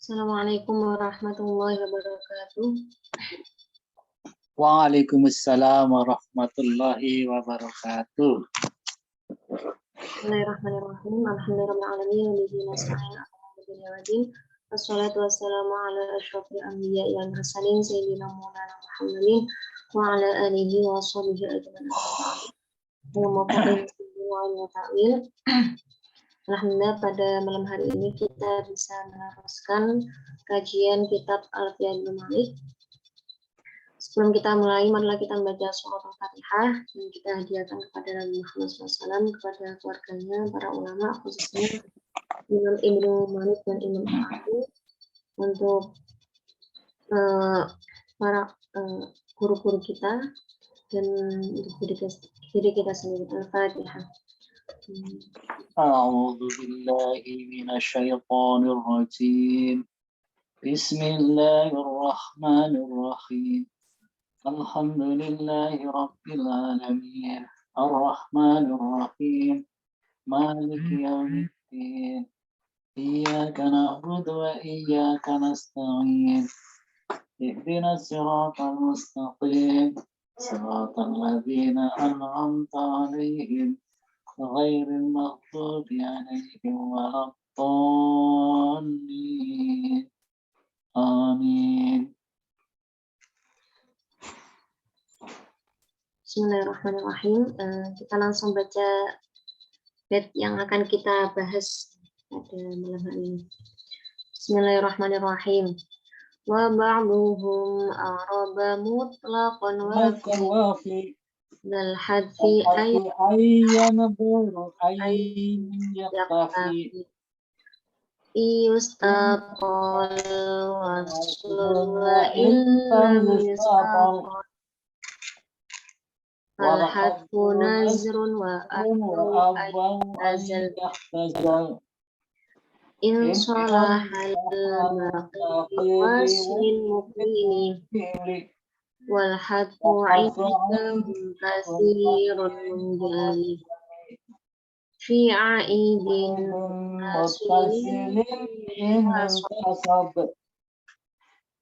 Assalamualaikum warahmatullahi wabarakatuh. Waalaikumsalam warahmatullahi wabarakatuh. Bismillahirrahmanirrahim. Alhamdulillahirrahmanirrahim. Wabihi nasta'in ala umuri dunya waddin. Wassalatu wassalamu ala asyrofil anbiya'i wal mursalin sayyidina Maulana Muhammadin wa ala alihi wa sahbihi ajma'in. Alhamdulillah pada malam hari ini kita bisa meneruskan kajian kitab Alfiyah bin Malik. Sebelum kita mulai, marilah kita membaca surah Al-Fatihah yang kita hadiahkan kepada Nabi Muhammad SAW, kepada keluarganya, para ulama, khususnya Imam Ibnu Malik dan Imam Al-Abu, untuk para guru-guru kita dan untuk diri kita sendiri. Al-Fatihah. A'udzu billahi minasyaitonir rajim. Bismillahirrahmanirrahim. Alhamdulillahi rabbil alamin. Ar-Rahmanir Rahim. Maliki yaumiddin. Iyyaka na'budu wa iyyaka nasta'in. Ihdinas siratal mustaqim. Siratal ladzina an'amta 'alaihim ghairil maghdubi 'alaihim waladdallin. Amin. Bismillahirrahmanirrahim. Kita langsung baca bait yang akan kita bahas pada malam hari ini. Bismillahirrahmanirrahim. Wa ba'duhum a'raba mutlaqan wa fi dal hadfi ayyan buru ayyin yaktafi yustaqal waslun wa illam yustaqal al-hadfu nazrun wa awwaw ayyahtazal in salahal maqi waslin muqini wal hadfu indahum katsirun munjali fi a'idin nasilin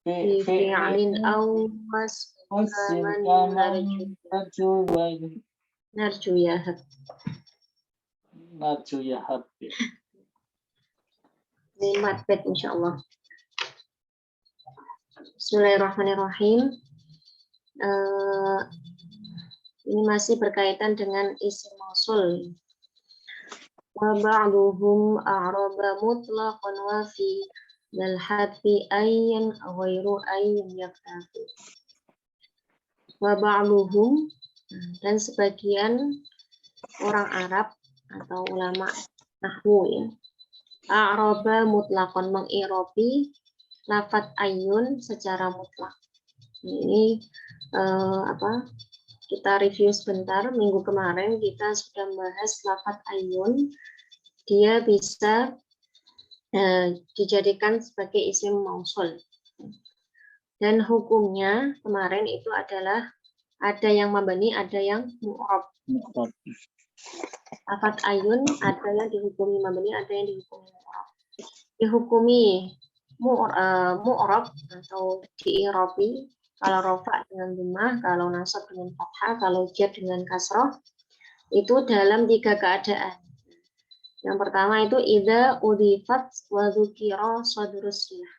fi fi'lin aw wasfaman narju yahab. Ini matbet insyaallah. Bismillahirrahmanirrahim. Ini masih berkaitan dengan isim mausul. Wa ba'duhum a'raba mutlaqan wa fi dal hadfi ayyan ghairu ayyin yaktafi. Wa ba'duhum, dan sebagian orang Arab atau ulama nahwu ya, a'raba mutlaqan mengirobi lafadz ayyun secara mutlak. Ini kita review sebentar. Minggu kemarin kita sudah membahas lafadz ayyun. Dia bisa dijadikan sebagai isim mausul. Dan hukumnya kemarin itu adalah ada yang mabni, ada yang mu'rab. Lafadz ayyun ada yang dihukumi mabni, ada yang dihukumi mu'rab. Dihukumi mu'rab atau di'irabi, kalau rofa dengan dhammah, kalau nasab dengan fathah, kalau jar dengan kasrah, itu dalam 3 keadaan. Yang pertama itu idza udhifat wa dzukira sadrus silah.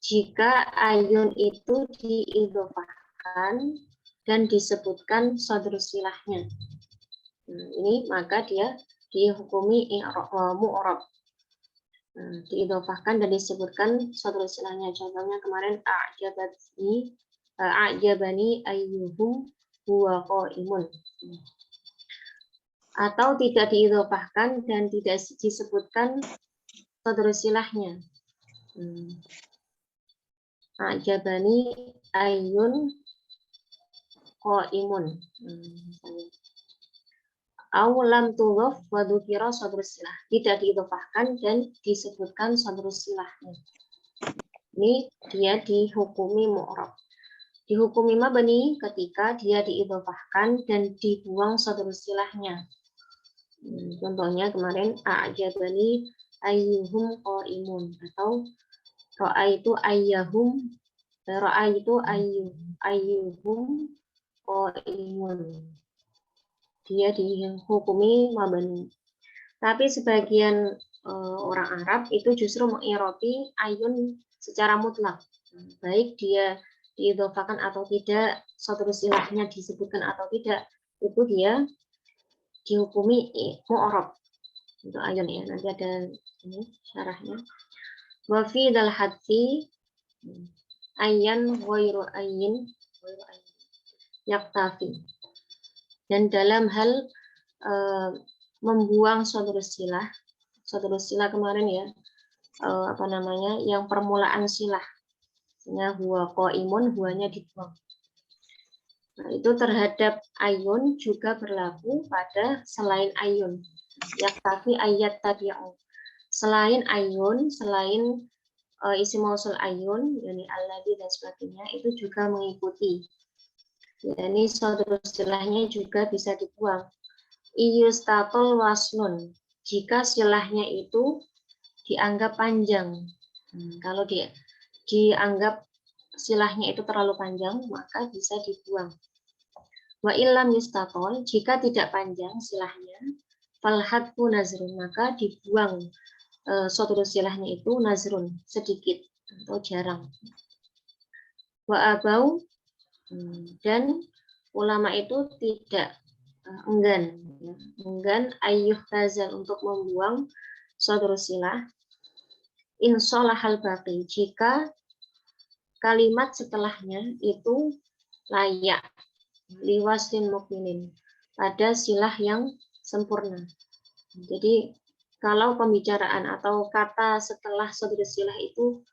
Jika ayun itu diidhofahkan dan disebutkan sadrus silahnya. Ini maka dia dihukumi mu'rab. Diidhofahkan dan disebutkan sadrus silahnya. Contohnya kemarin a'jabani ayyuhum huwa qaimun. Atau tidak diidhofahkan dan tidak disebutkan sadrus silahnya. A'jabani ayyun qaimun. Aw lam tudhaf wa dzukira sadrus silah. Tidak diidhofahkan dan disebutkan sadrus silahnya. Ini dia dihukumi mu'rab. Dihukumi mabni ketika dia diidhofahkan dan dibuang sadrus silahnya. Contohnya kemarin a'jabani ayyuhum qaimun, atau Ro'a itu ayyahum, ro'a itu ayyuhum qaimun. Dia dihukumi mabani. Tapi sebagian orang Arab itu justru mengirobi ayun secara mutlak. Baik dia diidhofakan atau tidak, suatu istilahnya disebutkan atau tidak, itu dia dihukumi mu'arab untuk ayun ya. Nanti ada ini syarahnya. Wa fi dal hadfi ayyan ghairu ayyin yaktafi. Dan dalam hal membuang suatu silah kemarin ya, apa namanya, yang permulaan silah, misalnya huwa qaimun, huwanya dibuang. Nah, itu terhadap ayun juga berlaku pada selain ayun. Yaktafi ayat tabi'u. Selain ayun, selain isim mausul ayun, yakni alladzi dan sebagainya, itu juga mengikuti. Yakni suatu silahnya juga bisa dibuang. Iyustatul waslun. Jika silahnya itu dianggap panjang. Kalau dianggap silahnya itu terlalu panjang, maka bisa dibuang. Wa illam yustatol, jika tidak panjang silahnya, falhadfu nazrun, maka dibuang suatu silahnya itu nazrun, sedikit atau jarang. Wa abau, dan ulama itu tidak enggan ayyuh tazal untuk membuang suatu silah insolahal baqi, jika kalimat setelahnya itu layak liwasin mukminin, pada silah yang sempurna. Jadi kalau pembicaraan atau kata setelah suatu silah itu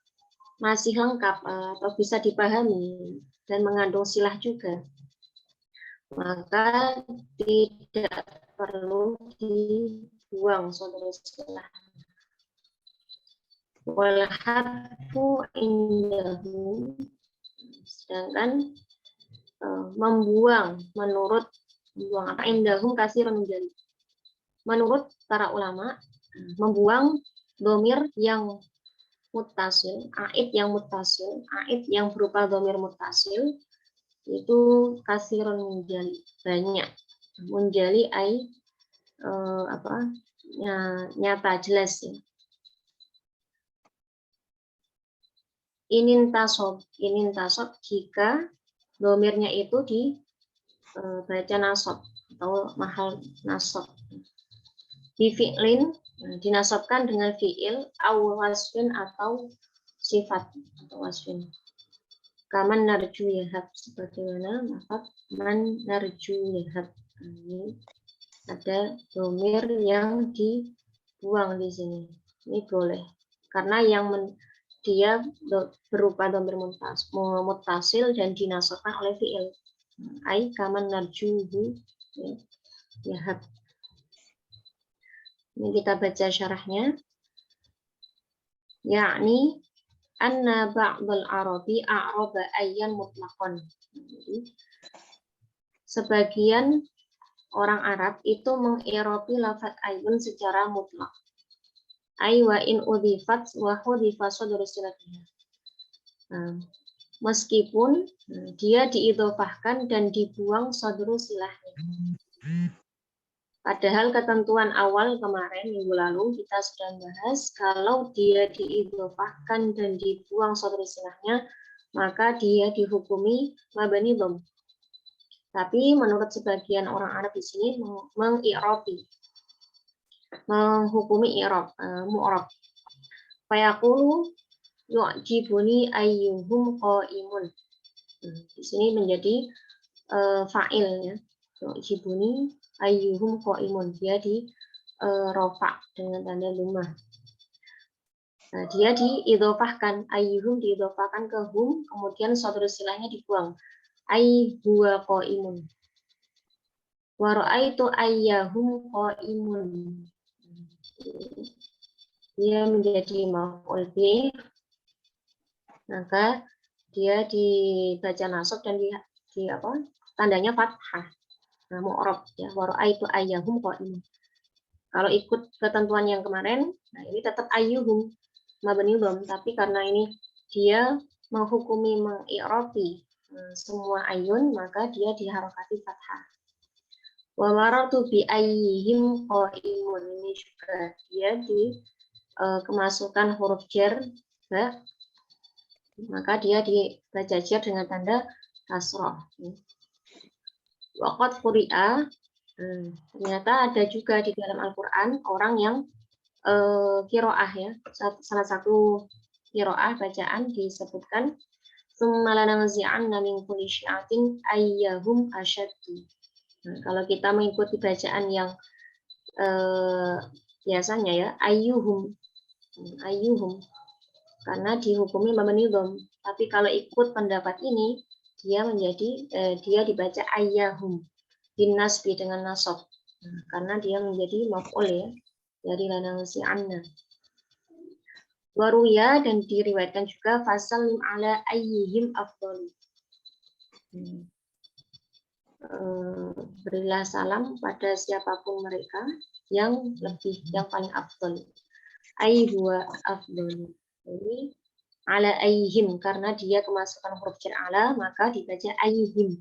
masih lengkap atau bisa dipahami dan mengandung silah juga, maka tidak perlu dibuang suatu silah. Walhadfu indahu, sedangkan membuang menurut apa indahum kasirun menjadi, menurut para ulama, membuang domir yang mutasil, aid yang berupa domir mutasil itu kasirun menjadi, banyak. Menjadi ai apa nyata jelas ya. Inin tasob jika domirnya itu dibaca nasob atau mahal nasob. Bifi'lin, dinasabkan dengan fi'il, aw wasfin atau sifat atau wasfin. Kaman narju yahab, sebagaimana lafaz man narju yahab. Ini ada domir yang dibuang di sini. Ini boleh karena dia berupa domir mutasil dan dinasabkan oleh fi'il. Ai kaman narjuhu yahab. Ini kita baca syarahnya. Yakni anna ba'dal arabi a'raba ayyan mutlaqan. Sebagian orang Arab itu mengirobi lafaz ayun secara mutlak. Ay wa in udhifat wa hudhifa sadru silatiha. Meskipun dia diidhofahkan dan dibuang sadru silahnya. Padahal ketentuan awal kemarin minggu lalu kita sudah bahas, kalau dia diidhofahkan dan dibuang sadru silahnya, maka dia dihukumi mabani dhom. Tapi menurut sebagian orang Arab di sini mengirobi, menghukumi i'rab, mu'rab. Fayaqulu yu'jibuni ayyuhum qaimun. Di sini menjadi fa'il ya. Yu'jibuni ayyuhum qaimun. Dia di rofa dengan tanda lumah. Nah, dia diidhofahkan, ayyuhum diidhofahkan ke hum, kemudian suatu silahnya dibuang. Ay huwa qaimun. Wa ra'aitu ayyahum qaimun. Dia menjadi maf'ul bih, maka dia dibaca nasab dan di apa? Tandanya fathah. Nah, mu'rab ya, wa ra'aitu ayyahum qaimun. Kalau ikut ketentuan yang kemarin, nah ini tetap ayyuhum. mabni dom, tapi karena ini dia menghukumi mengi'rabi semua ayun, maka dia diharokati fathah. Wa marartu bi ayyihim qaimun, ini juga dia di kemasukan huruf jar ba, maka dia dibaca jar dengan tanda kasroh. Waqad quri'a, ternyata ada juga di dalam Al-Qur'an orang yang qiraah ya, salah satu qiraah bacaan disebutkan tsumma lananzi'anna min kulli syi'atin ayyahum asyaddu. Kalau kita mengikuti bacaan yang biasanya ya ayyuhum karena dihukumi mabni dom. Tapi kalau ikut pendapat ini dia menjadi dia dibaca ayyahum binasbi dengan nasab, karena dia menjadi maf'ul ya dari lananzi'anna. Waruya, dan diriwayatkan juga fasallim ala ayyihim afdalu. Berilah salam pada siapapun mereka yang paling afdal. Ayyuha afdalu. Ini ala ayyihim karena dia kemasukan huruf jar ala, maka dibaca ayyihim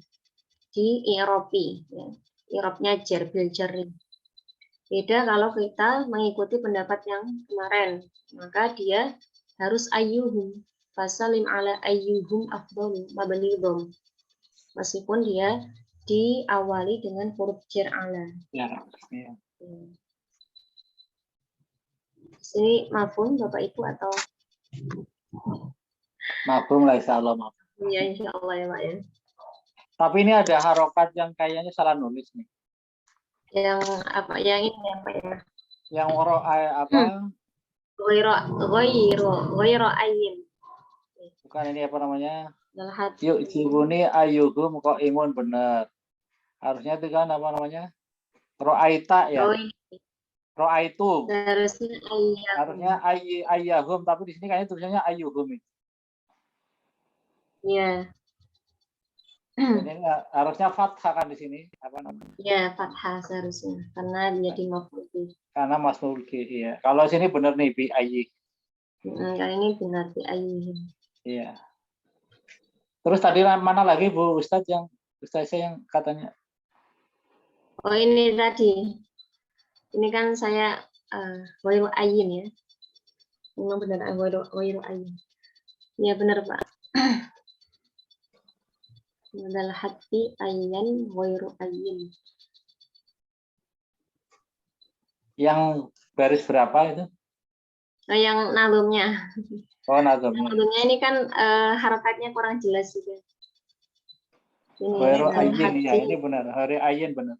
di i'rabi ya. I'rabnya jar bil jarri. Beda kalau kita mengikuti pendapat yang kemarin, maka dia harus ayyuhum. Fasalim ala ayyuhum afdalu mabni dom. Meskipun dia diawali dengan huruf jar ala. Ya. Sini mafhum Bapak Ibu atau? Mafhum lah, insyaallah mafhum. Ya insyaallah ya Pak ya. Tapi ini ada harokat yang kayaknya salah nulis nih. Yang apa? Yang ini apa ya? Yang apa? Ghairu ayyin. Bukan ini apa namanya? Dalhat. Yuk jibuni ayyuhum qaimun, benar. Harusnya itu kan apa namanya? Ro'aita ya. Ro'aitu. Harusnya ayyahum, tapi di sini kayaknya tulisannya ayyuhum. Iya. Jadi harusnya fathah kan di sini, apa namanya? Ya, fathah seharusnya karena jadi maf'ul bih. Karena maf'ul bih, iya. Kalau sini benar nih bi ayyi. Kali ini benar bi ayyi. Iya. Terus tadi mana lagi Bu Ustadz yang katanya? Oh, ini tadi. Ini kan saya ghairu ayyin ya. Memang benar ghairu ayyin. Ya benar, Pak. Modal hati ayyan ghairu ayyin. Yang baris berapa itu? Oh, yang nazumnya. Oh, nazumnya. Nazumnya ini kan harokatnya kurang jelas juga. Ini ghairu ayyin ya, ini benar. Ghairu ayyin benar.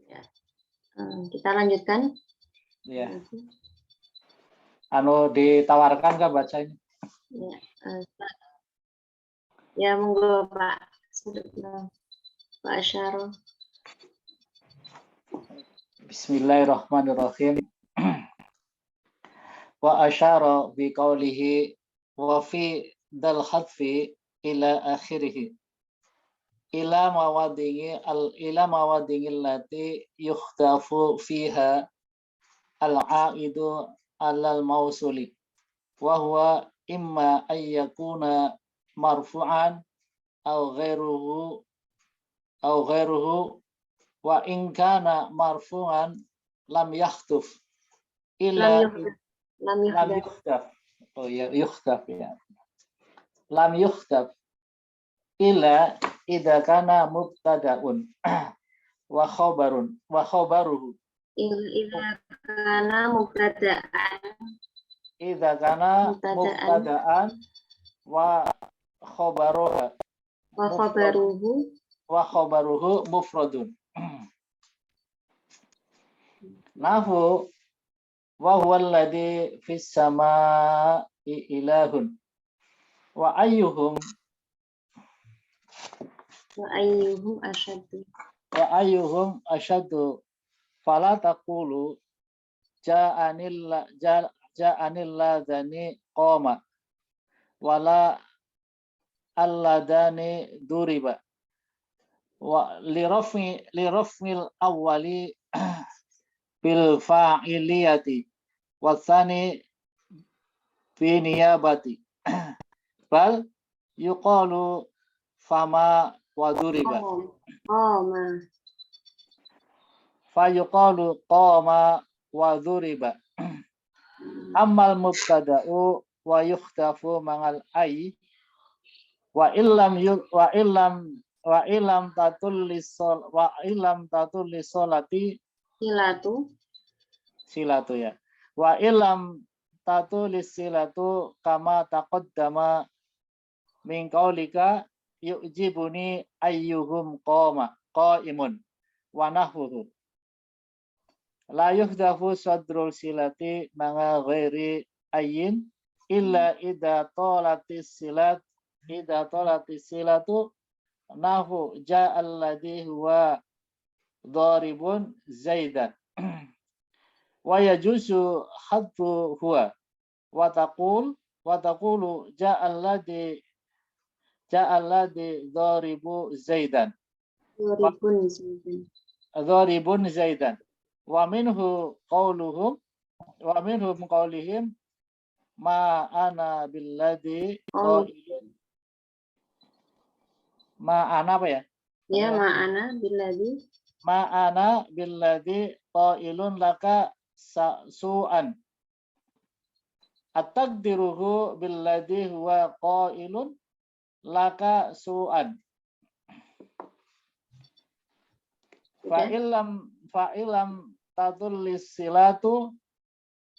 Ya. Kita lanjutkan. Iya. Ditawarkan nggak bacanya? Ya, ya monggo Pak. Pak Asyaro. Bismillahirrahmanirrahim. Wa asyara bi qawlihi wa fi dal hadfi ila akhirih. Ila mawadingi allati yukhtafu fiha al-aidu alal mausuli wa huwa imma ayyakuna marfu'an aw ghairuhu wa in kana marfu'an lam yakhtuf ila lam yukhtaf. Oh ya, yukhtaf ya. Lam yukhtaf ila idza kana mubtada'un wa khabaruhu Idza kana mubtada'an. Idza kana mubtada'an wa khabaruhu mufradun. Nahu wa huwa alladhi fis samaa'i ilahun wa ayyuhum asyaddu fala taqulu ja'anil ladzani qama wala alladani duriba wa lirafmil awwali bil fa'iliyati wasani fi niyabati bal yuqalu fama wa duriba fa yuqalu qama wa duriba ammal mubtada'u wa yukhtafu mangal ay wa illam tatul lisolati silatu ya wa illam tatul silatu kama taqaddama min qaulika yu'jibuni ayyuhum qaimun wa nahwuhu la yuhdafu sadrul silati manga ghairi ayyin illa idza talatis silatu nahu ja'al ladhi huwa dharibun zaidan wa yajuzu hadfu huwa wa taqulu ja'al ladhi dharibu zaidan dharibun zaidan wa minhum qawlihim ma ana billadhi qailun ma ana apa ya? Ya, ma ana billadhi qailun laka su'an. At-taqdiruhu billadhi huwa qailun laka su'an. Fa'ilam tadullis silatu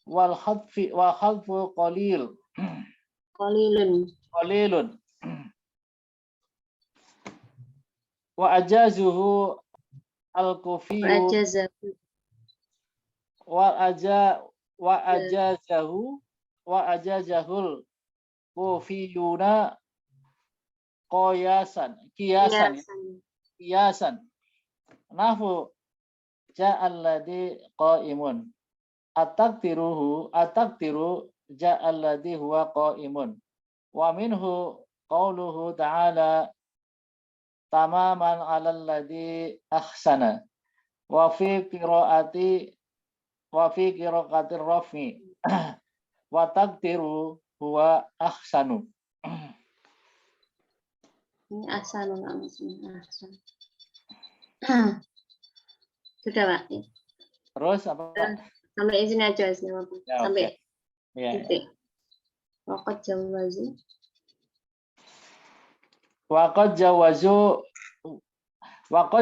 wal khadfu qalilun wa ajazuhu al-kufiyyu wa ajazahul kufiyuna kiyasan nahu ja'al ladhi qaimun at-taqdiru ja'al ladhi huwa qaimun wa minhu qauluhu ta'ala tamaman 'alal ladhi ahsana wa fi qira'atir rafi wa taqdiru huwa ahsanu. Ini ahsanu maksudnya ahsan. Sudah, Pak. Terus apa? Sampai sini aja ya, sampai titik. Waqad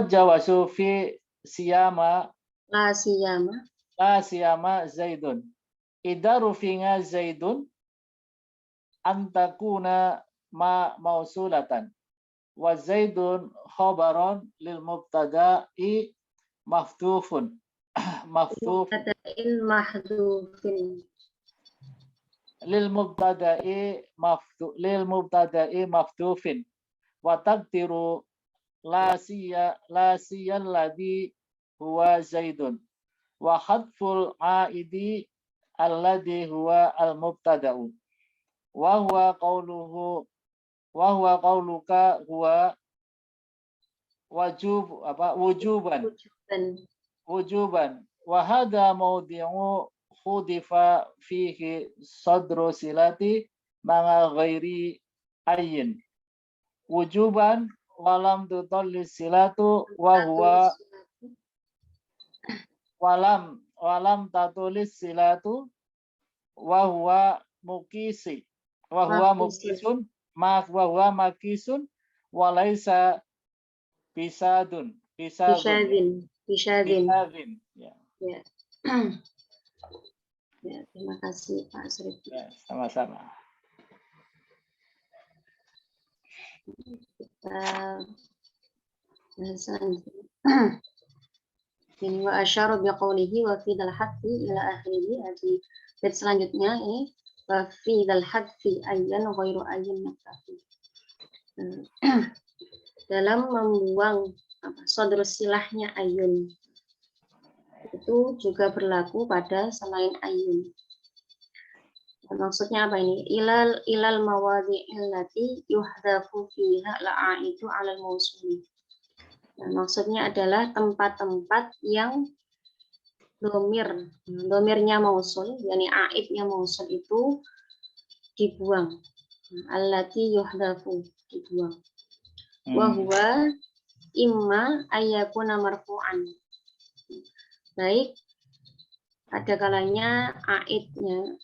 jawazu fi siyama la siyama zaidun idza rufinga zaidun antakuna mausulatan wa zaidun khabaron lil mubtada'i mahdhufun lil mubtada'i mahdhufin wa taqdiru la siyal ladhi huwa zaidun wa hadful aidi alladhi huwa al mubtada'u wa huwa qauluka huwa wujuban wa hadha mawdi'u khudifa fihi sadru silati ma ghairi ayyin wujuban walam tutallis silatu wa huwa walam tatulis silatu wa huwa makisun wa laisa bisadun ya. Ya, terima kasih Pak Sri. Ya, sama-sama. Ini wa asyara biqaulihi wa fi dzal hadfi ila akhirih. Di bait selanjutnya ini wa fi dzal hadfi ayyan ghairu ayyin naktafi. Dalam membuang sodrus silahnya ayun itu juga berlaku pada selain ayun. Maksudnya apa ini? Ilal mawadhi'il lati yuhdafu fiha la'aitu 'alal mausuli. Nah, maksudnya adalah tempat-tempat yang domirnya mausul, yakni aidnya mausul itu dibuang. Allati yuhdafu, dibuang. Wahwa imma ayyakuna marfu'an. Baik, ada kalanya aidnya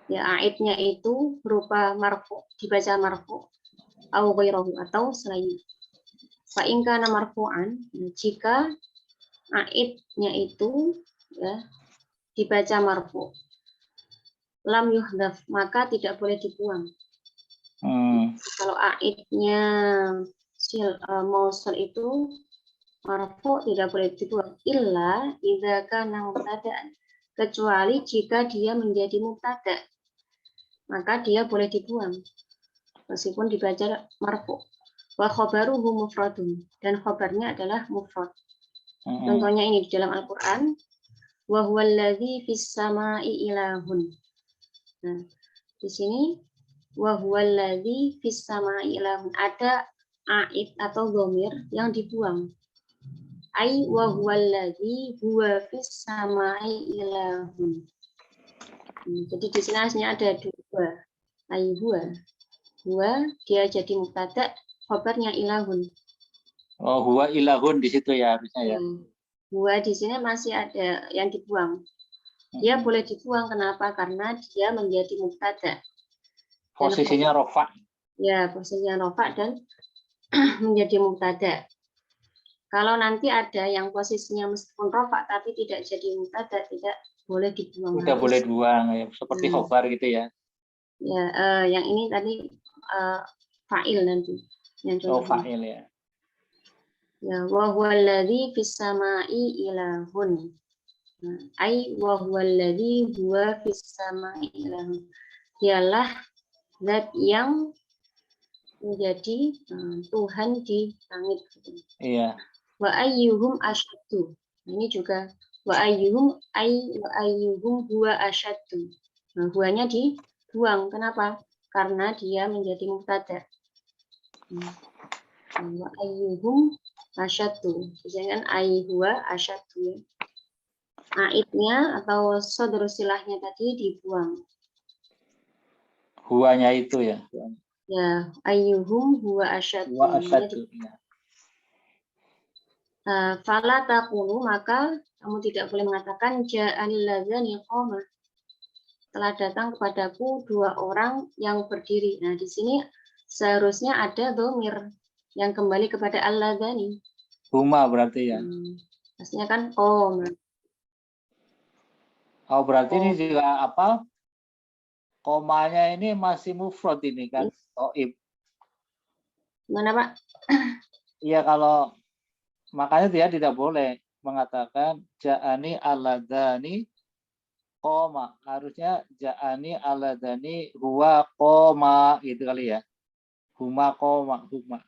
aidnya itu berupa marfu, dibaca marfu au ghairahu atau selainnya. Fa in kana marfu'an, jika aidnya itu ya dibaca marfu, lam yuhdaf, maka tidak boleh dibuang. Kalau aidnya mausul itu marfu tidak boleh dibuang illa idza kana mubtada'an, kecuali jika dia menjadi mubtada, maka dia boleh dibuang meskipun dibaca marfu. Wa khabaruhu mufradun, dan khabarnya adalah mufrad. Contohnya ini di dalam Al-Qur'an, wa huwallazi fis sama'i ilahun. Nah, di sini wa huwallazi fis sama'i ilahun, ada aid atau dhamir yang dibuang. Ai wa huwallazi huwa fis sama'i ilahun. Jadi di sini aslinya ada dua. Ai huwa dia jadi mubtada, khabarnya ilahun. Oh, huwa ilahun di situ ya harusnya ya. Huwa di sini masih ada yang dibuang. Dia boleh dibuang, kenapa? Karena dia menjadi mubtada. Posisinya rofa. Ya, posisinya rofa dan menjadi mubtada. Kalau nanti ada yang posisinya meskipun rofa tapi tidak jadi mubtada, tidak boleh dibuang. Tidak boleh buang ya, seperti khobar gitu ya. Ya, yang ini tadi fa'il nanti. Yang fa'il ya. Ya, wa huwallazi fis sama'i ilahun. Ai wa huwallazi huwa fis sama'i ilahun. Dialah zat yang menjadi Tuhan di langit. Iya. Wa ayyuhum asyaddu. Ini juga wa ayyuhum huwa asyaddu. Nah, huwanya dibuang. Kenapa? Karena dia menjadi mubtada. Wa ayyuhum asyaddu. Misalkan huwa asyaddu. Aidnya atau sodru silahnya tadi dibuang. Huwanya itu ya. Ya, ayyuhum huwa asyaddu. Huwa asyaddu. Fala taqulu, maka kamu tidak boleh mengatakan ja'anil ladzani qama. Telah datang kepadaku dua orang yang berdiri. Nah, di sini seharusnya ada dhamir yang kembali kepada al-ladzani. Huma berarti ya. Pastinya kan qama. Oh, berarti ini juga apa? Komanya ini masih mufrad ini kan. Toib. Mana, Pak? Iya, kalau makanya dia tidak boleh mengatakan ja'ani aladzani qoma. Harusnya ja'ani aladzani huwa qoma gitu kali ya. Huma qoma, huma.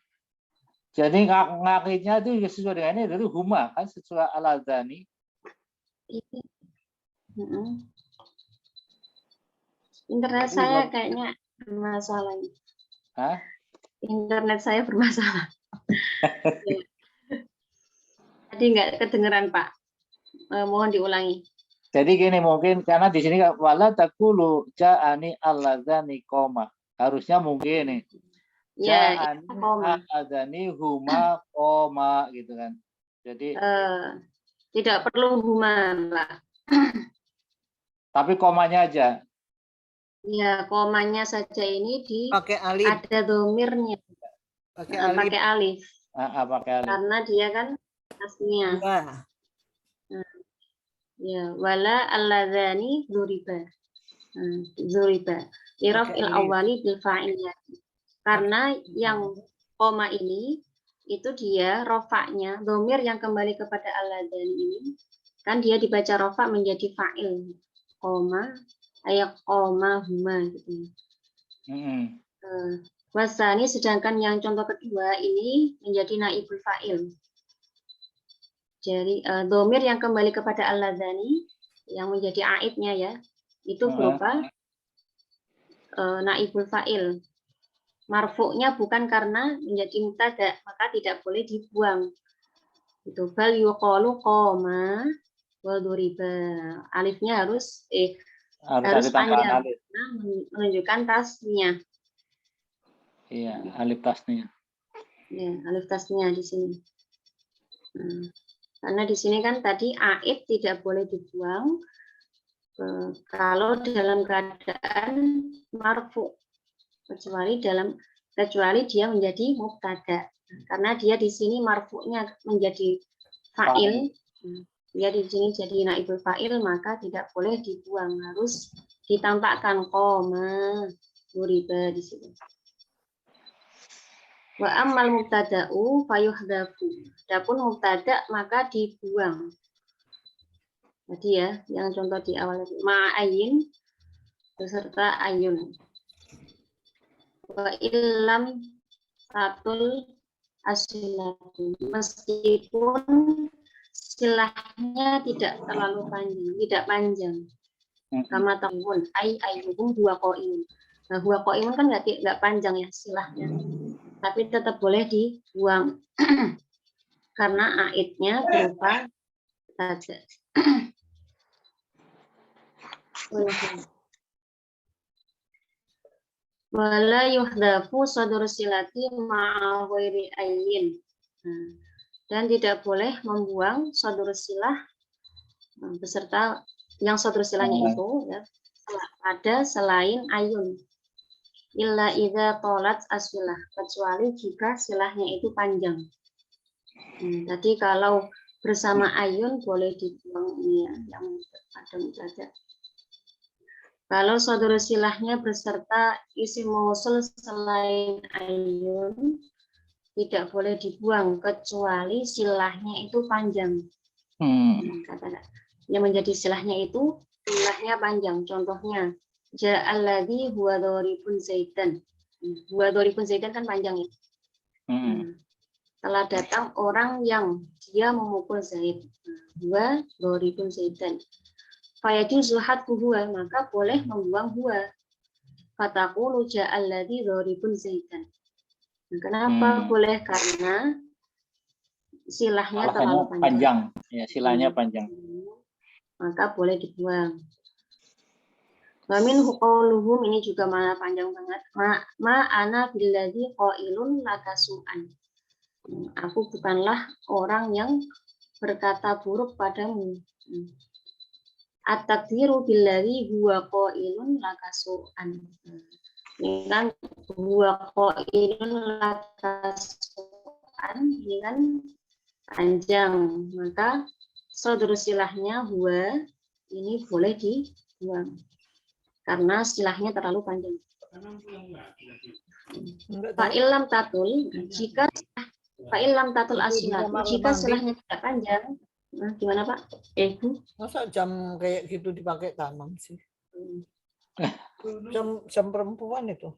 Jadi ngakitnya itu sesuai dengan ini dari huma kan sesuai aladzani. Internet saya kayaknya bermasalah. Hah? Internet saya bermasalah. Tadi nggak kedengeran, Pak. Mohon diulangi. Jadi gini, mungkin karena di sini wala taqulu ja'ani alladzani qoma. Harusnya mungkin nih. Ja'ani alladzani huma qoma gitu kan. Jadi tidak perlu huma, Pak. Tapi komanya aja. Ya, komanya saja ini pakai alif. Ada domirnya. Pakai alif. Pakai alif. Karena dia kan aslinya. Ya, wala alladzani dzuriba. Dzuriba. Liraf'il awwali bil fa'iliyah. Karena yang koma ini itu dia rofaknya, domir yang kembali kepada alladzani ini kan dia dibaca rofa menjadi fa'il. Koma ayat koma huma gitu. Wasani, sedangkan yang contoh kedua ini menjadi naibul fa'il. Jadi domir yang kembali kepada alladzani yang menjadi aidnya ya, itu berupa naibul fa'il. marfu'nya bukan karena menjadi mubtada, maka tidak boleh dibuang. Itu bal yuqalu qoma wa duriba. Alifnya harus panjang alif. karena menunjukkan tasnya. Iya, alif tasnya. Ya, alif tasnya di sini. Karena di sini kan tadi aid tidak boleh dibuang kalau dalam keadaan marfu, kecuali dia menjadi mubtada. Karena dia di sini marfu'nya menjadi fa'il, dia di sini jadi naibul fa'il, maka tidak boleh dibuang, harus ditampakkan qoma duriba di sini. Wa ammal mubtada'u fayuhdafu. Adapun mubtada maka dibuang. Jadi ya, yang contoh di awal tadi ma'ayin beserta ayun. Wa illam tatul asilatu. Meskipun silahnya tidak terlalu panjang, tidak panjang. Kama ta'un ayyuhum huwa qa'imun. Nah, huwa qa'imun kan enggak panjang ya silahnya. Tapi tetap boleh dibuang karena aidnya berupa mubtada. Wala yuhdafu sadr silati ma'a ghairi ayyin. Dan tidak boleh membuang sadr silah beserta yang sadr silahnya itu ya, ada selain ayun. Illa idza tolat aswilah, kecuali jika silahnya itu panjang. Tadi kalau bersama ayun boleh dibuang ya, yang ada mubtada. Kalau saudara silahnya beserta isim mausul selain ayun tidak boleh dibuang kecuali silahnya itu panjang. Yang menjadi silahnya itu silahnya panjang. Contohnya ja'alladzi huwa dharibun zaidan. Huwa dharibun zaidan kan panjang ya. Telah datang orang yang dia memukul Zaid. Huwa dharibun zaidan. Fayajuzu hadfu huwa, maka boleh membuang huwa. Fataqulu ja'alladzi dharibun zaidan. Kenapa boleh? Karena silahnya terlalu panjang. Ya, silahnya panjang. Maka boleh dibuang. Wa minhu qauluhum, ini juga mana panjang banget. Ma ana billadzi qailun lakasu'an. Aku bukanlah orang yang berkata buruk padamu. At-takdiru billadzi huwa qailun lakasu'an. Ini kan huwa qailun lakasu'an, ini kan panjang. Maka saudara silahnya huwa ini boleh dibuang. Karena silahnya terlalu panjang. Fa'ilam tatul, jika fa'ilam tatul asilatu, jika silahnya tidak panjang, nah, gimana Pak? Bu? Masa jam kayak gitu dipakai tanam sih? Jam perempuan itu.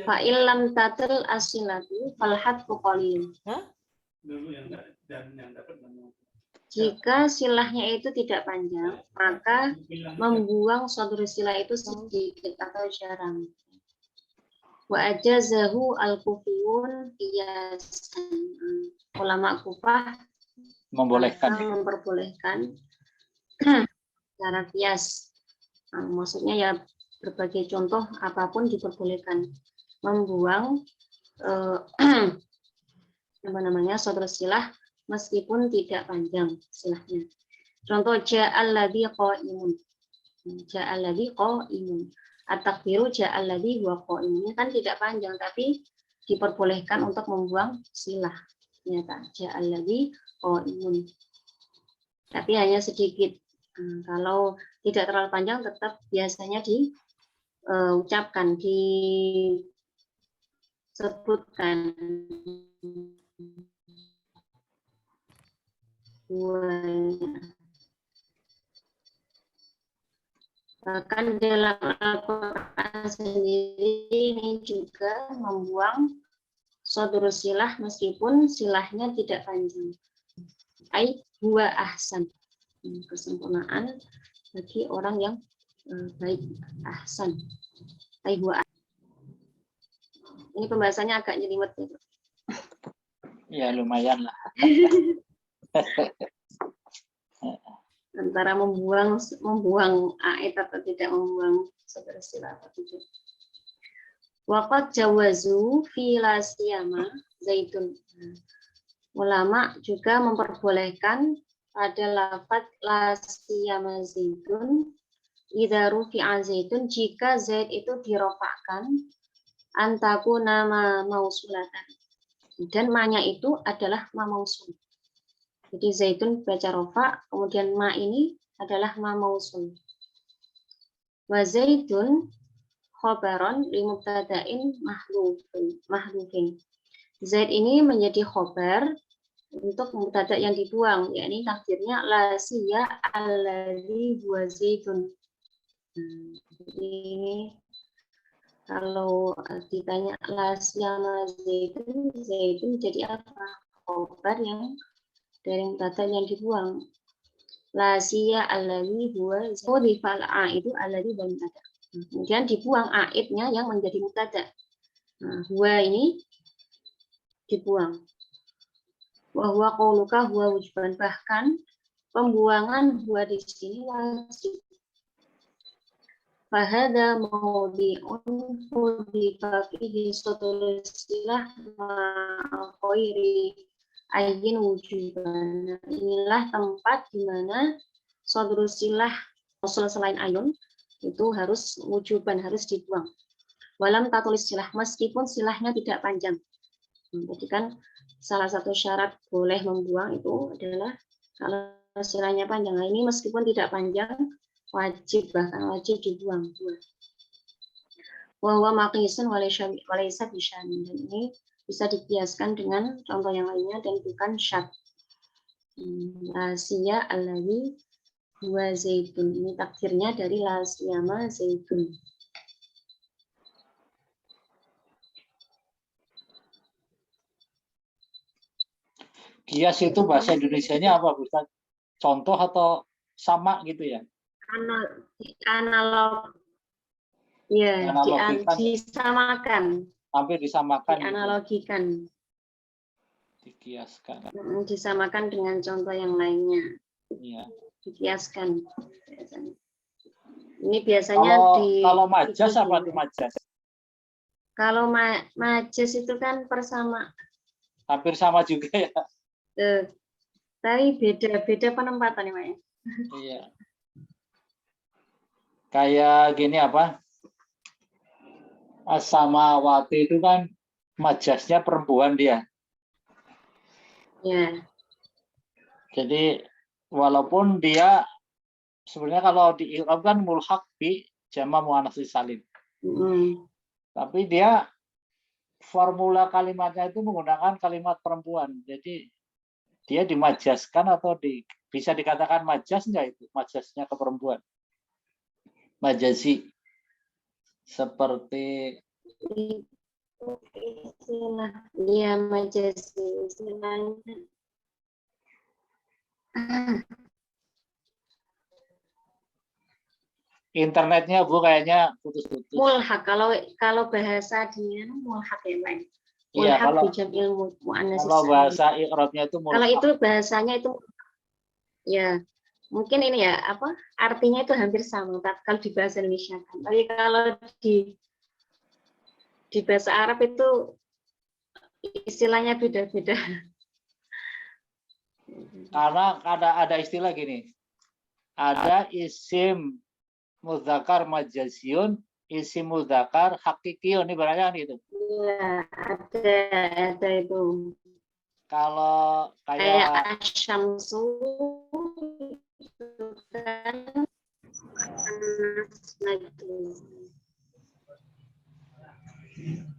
Fa'ilam tatul asilatu, falhat fuqalil. Jika silahnya itu tidak panjang, maka membuang suatu silah itu sedikit atau jarang. Wa ajazahu al-kufiyun qiyasan. Ulama Kufah memperbolehkan cara qiyas. Maksudnya ya berbagai contoh apapun diperbolehkan. Membuang suatu silah meskipun tidak panjang silahnya. Contoh ja'alladzi qa'imun. Ja'alladzi qa'imun. At-takbiru ja'alladzi huwa qa'imun. Ini kan tidak panjang tapi diperbolehkan untuk membuang silah. Ternyata ja'alladzi qa'imun. Tapi hanya sedikit. Kalau tidak terlalu panjang tetap biasanya diucapkan, disebutkan. Bahkan dalam Al-Quran sendiri ini juga membuang sodor silah meskipun silahnya tidak panjang. Ai huwa ahsan, kesempurnaan bagi orang yang baik, ahsan. Ai huwa ahsan. Ini pembahasannya agak nyelimet. Ya lumayan lah. Antara membuang ait atau tidak membuang istilah apa tidak. Waqad jawazu fi la siyama zaitun. Ulama juga memperbolehkan pada lafaz la siyama zaitun idza rufi'a zaitun jika zaid itu dirofakkan antaku nama mausulatan. Dan ma-nya itu adalah ma mausul. Jadi zaitun baca rofa, kemudian ma ini adalah ma mausul. Wa zaitun khobaron li mubtada'in mahdhufin. Zaid ini menjadi khobar untuk mubtada yang dibuang, yakni takdirnya la siya alladzi huwa zaitun. Ini kalau ditanya la siya zaitun, zaitun jadi apa? Khobar yang dari mubtada yang dibuang. La siya alladzi huwa zaitun itu alladzi dan mubtada. Kemudian dibuang aidnya yang menjadi mubtada. Nah, huwa ini dibuang. Wa huwa qauluka huwa wujuban, bahkan pembuangan huwa di sini wajib. Fahada maudi'un hudifa fihi sutul istilah ma'akhoiri ayyin wujuban. Inilah tempat di mana suatu silah usul selain ayun itu harus wujuban, harus dibuang. Walam tatulis silah, meskipun silahnya tidak panjang. Jadi kan salah satu syarat boleh membuang itu adalah kalau silahnya panjang. Nah, ini meskipun tidak panjang, wajib, bahkan wajib dibuang. Wa huwa maqisun walaysa bisyamin. Dan ini bisa dikiaskan dengan contoh yang lainnya dan bukan syad. La siya alladzi huwa zaitun. Ini takdirnya dari la siyama zaitun. Kias itu bahasa Indonesianya apa, Ustaz? Contoh atau sama gitu ya? Analog. Ya, disamakan. Hampir disamakan. Dianalogikan. Gitu. Dikiaskan. Disamakan dengan contoh yang lainnya. Iya. Dikiaskan. Ini biasanya kalau majas apa tuh majas? Kalau majas itu kan persama. Hampir sama juga ya. Tapi beda penempatan ya, Pak. Iya. Kayak gini apa? As-samawati itu kan majasnya perempuan dia. Ya. Jadi walaupun dia sebenarnya kalau di i'rab kan mulhaq bi jama' muannats salim. Tapi dia formula kalimatnya itu menggunakan kalimat perempuan. Jadi dia dimajaskan atau bisa dikatakan majas enggak itu? Majasnya ke perempuan. Majasi. Seperti istilah. Iya, majasi istilahnya. Internetnya Bu kayaknya putus-putus. Mulhaq, kalau bahasa dia mulhaq ya, Pak. Iya, kalau bahasa i'rabnya itu mulhaq. Kalau itu bahasanya itu ya mungkin ini ya apa artinya itu hampir sama kalau di bahasa Indonesia kan. Tapi kalau di bahasa Arab itu istilahnya beda-beda. Karena ada istilah gini. Ada isim mudzakar majaziyun, isim mudzakar hakikiyun, ini barangnya kan gitu. Iya, ada itu. Kalau kayak asyamsu itu kan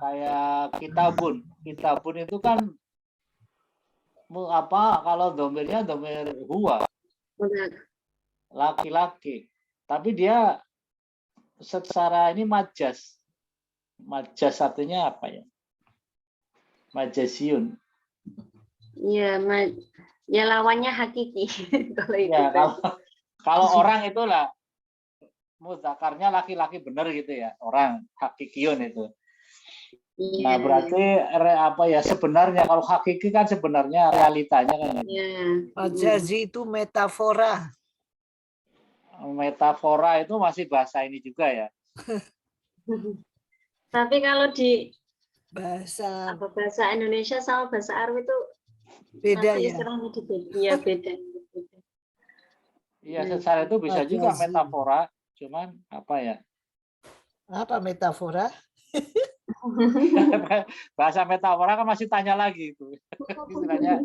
kayak kitabun itu kan apa kalau domirnya domir huwa, laki-laki, tapi dia secara ini majas artinya apa ya, majasiun. Iya, ya lawannya hakiki. Kalau itu ya, kalau orang itulah mudzakarnya laki-laki benar gitu ya, orang hakikiyun itu. Nah, berarti apa ya sebenarnya kalau hakiki kan sebenarnya realitanya kan. Majazi itu metafora. Metafora itu masih bahasa ini juga ya. Tapi kalau di Bahasa bahasa Indonesia sama bahasa Arab itu beda nanti ya. istilahnya ya beda. Iya, secara itu bisa juga Majazi. metafora, cuman apa ya? Apa metafora? Bahasa metafora kan masih tanya lagi itu. Istilahnya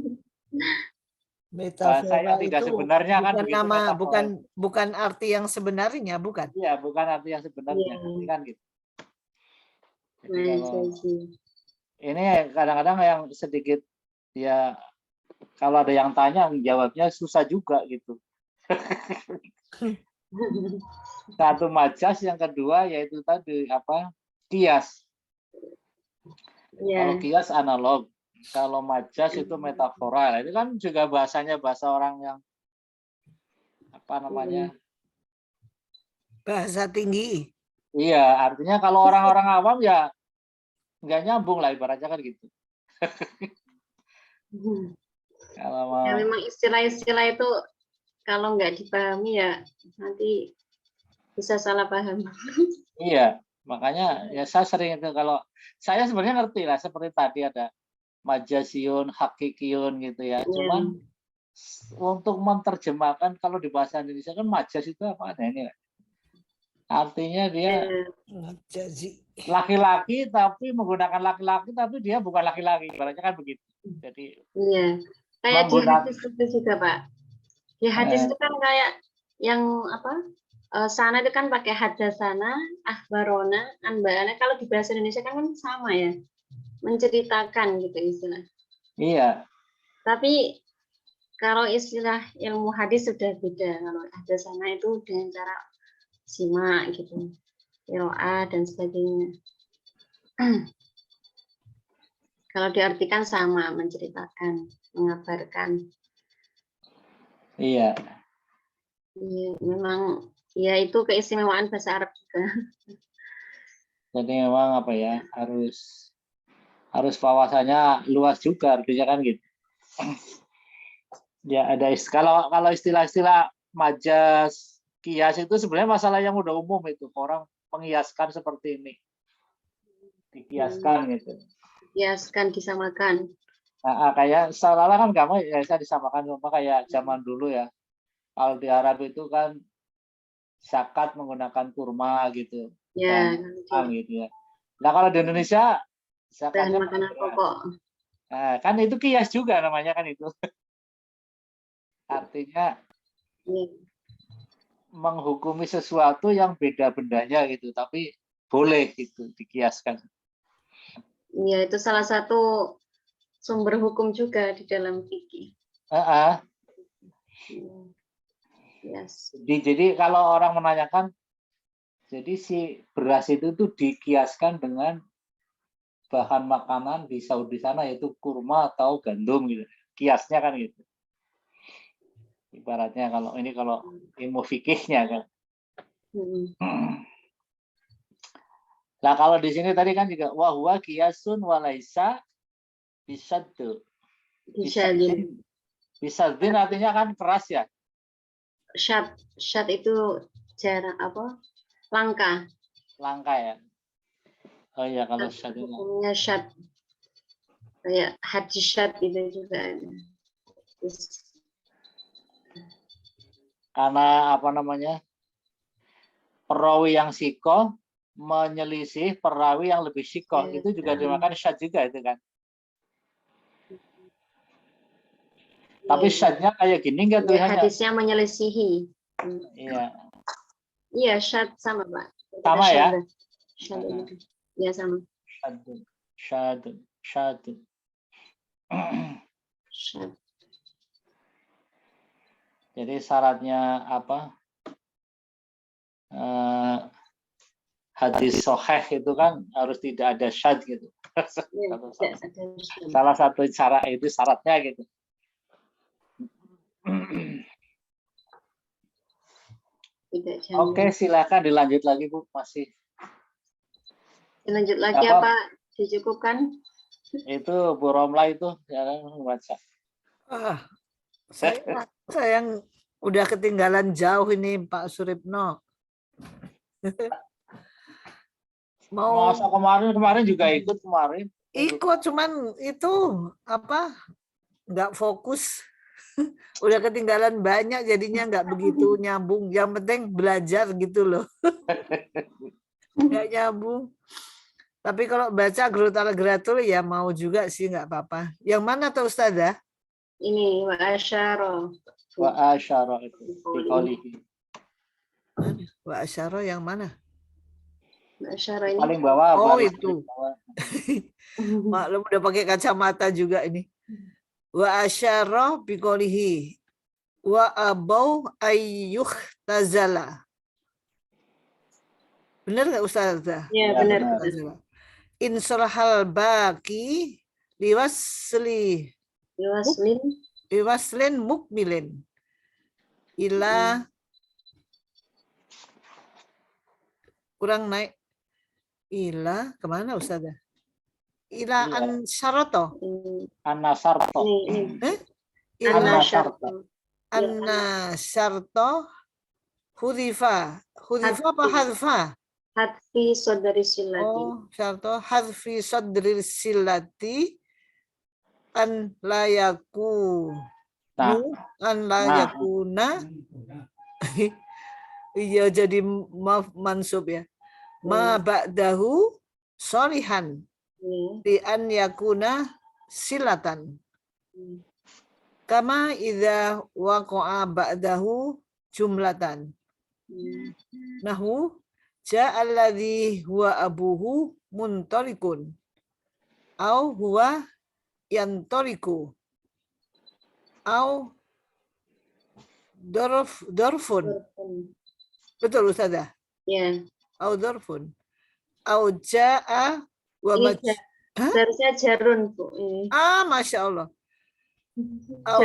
bahasa Metafora yang tidak itu sebenarnya kan bukan begitu nama, metafora. bukan arti yang sebenarnya, bukan. Iya, bukan arti yang sebenarnya. Ini kan gitu. Jadi kalau ini kadang-kadang yang sedikit ya kalau ada yang tanya jawabnya susah juga gitu. Satu majas, yang kedua yaitu tadi apa? Kias. Kalau kias analog, kalau majas itu metafora. Itu kan juga bahasanya bahasa orang yang apa namanya? Bahasa tinggi. Iya, artinya kalau orang-orang awam ya nggak nyambung lah ibaratnya kan gitu. Kalau mau... Ya, memang istilah-istilah itu kalau nggak dipahami ya nanti bisa salah paham. Iya, makanya ya saya sering itu kalau saya sebenarnya ngerti lah seperti tadi ada majasiun, hakikiyun gitu ya. Cuman untuk menerjemahkan kalau di bahasa Indonesia kan majas itu apa ada ini? Artinya dia laki-laki tapi menggunakan laki-laki tapi dia bukan laki-laki, ibaratnya kan begitu. Jadi iya. Kayak di hadis itu juga, Pak. Di hadis itu kan kayak yang apa? Sana itu kan pakai hadasana, akhbarona, anba'ana. Kalau di bahasa Indonesia kan sama ya. Menceritakan gitu istilah. Iya. Tapi kalau istilah ilmu hadis sudah beda. Kalau hadasana itu dengan cara simak gitu. Qiraah dan sebagainya. Kalau diartikan sama, menceritakan, mengabarkan. Iya. Iya, memang ya itu keistimewaan bahasa Arab juga. Jadi memang apa ya, harus wawasannya luas juga artinya kan gitu. Ya ada kalau istilah-istilah majas, kias itu sebenarnya masalah yang udah umum itu. Orang mengiaskan seperti ini. Dikiaskan gitu. Dikiaskan, disamakan. Nah, kayak seolah-olah kan kamu ya bisa disamakan sama kayak zaman dulu ya. Kalau di Arab itu kan zakat menggunakan kurma gitu. Ya, Dan gitu ya. Nah, kalau di Indonesia zakatnya makanan pokok. Nah, kan itu kias juga namanya kan itu. Artinya menghukumi sesuatu yang beda bendanya gitu, tapi boleh gitu dikiaskan. Iya, itu salah satu sumber hukum juga di dalam fikih. Yes. Jadi kalau orang menanyakan, jadi si beras itu tuh dikiaskan dengan bahan makanan di Saudi sana yaitu kurma atau gandum gitu. Kiasnya kan gitu. Ibaratnya kalau ini kalau ilmu fikihnya kan. Nah kalau di sini tadi kan juga wahwa kiasun walaisa bisaddu. Bisadin artinya kan keras ya. Syad itu jarak apa? Langka. Langka ya. Oh iya kalau syad itu. Hukumnya syad. Kayak hadis syad itu juga ada. Karena apa namanya? Perawi yang sikoh menyelisih perawi yang lebih sikoh. Itu juga dimakan syad juga itu kan. Tapi syadnya kayak gini nggak tulisannya? Hadisnya menyelisihi. Iya. Iya, syad sama, Pak. Sama ya? Syad itu. Iya, sama. Syad. Jadi syaratnya apa? Hadis sahih itu kan harus tidak ada syad gitu. Salah satu cara itu syaratnya gitu. Oke, silakan dilanjut lagi Bu, masih. Dilanjut lagi apa? Dicukupkan? Itu Bu Romla itu ya kan baca. Saya yang udah ketinggalan jauh ini Pak Suripno. Mau Masa kemarin juga ikut kemarin. ikut cuman itu apa? Nggak fokus. Udah ketinggalan banyak jadinya nggak begitu nyambung. Yang penting belajar gitu loh. Nggak nyambung. Tapi kalau baca Grutal Gratul ya mau juga sih nggak apa-apa. Yang mana tuh Ustazah? Ini wa asyara. Wa asyara itu biqaulihi. Wa asyara yang mana? Wa asyara ini. Paling bawah. Oh baris itu. bawah. Maklum udah pakai kacamata juga ini. Wa asyara biqaulihi wa abau ayyuh tazala. Benar nggak Ustazah? Ya, benar. Insolhal baki liwaslin mukmilin ila kurang naik ila kemana Ustazah? Ila ansyaroto. Anasarto. Ila Anasarto. anasarto hudifa apa hadfa? Hadfi sodari silati. Oh, syarto hadfi sadri silati an layaku an layakuna iya jadi mansub ya. Ma ba'dahu solihan di an yakuna silatan. Kama idza waqa'a ba'dahu jumlatan. Nahu ja'alladzi huwa abuhu muntalikun au huwa yantaliku au dorfun. Betul Ustazah? Ya. Au dorfun. Au ja'a wa seharusnya jarun, Bu. Masya Allah. Au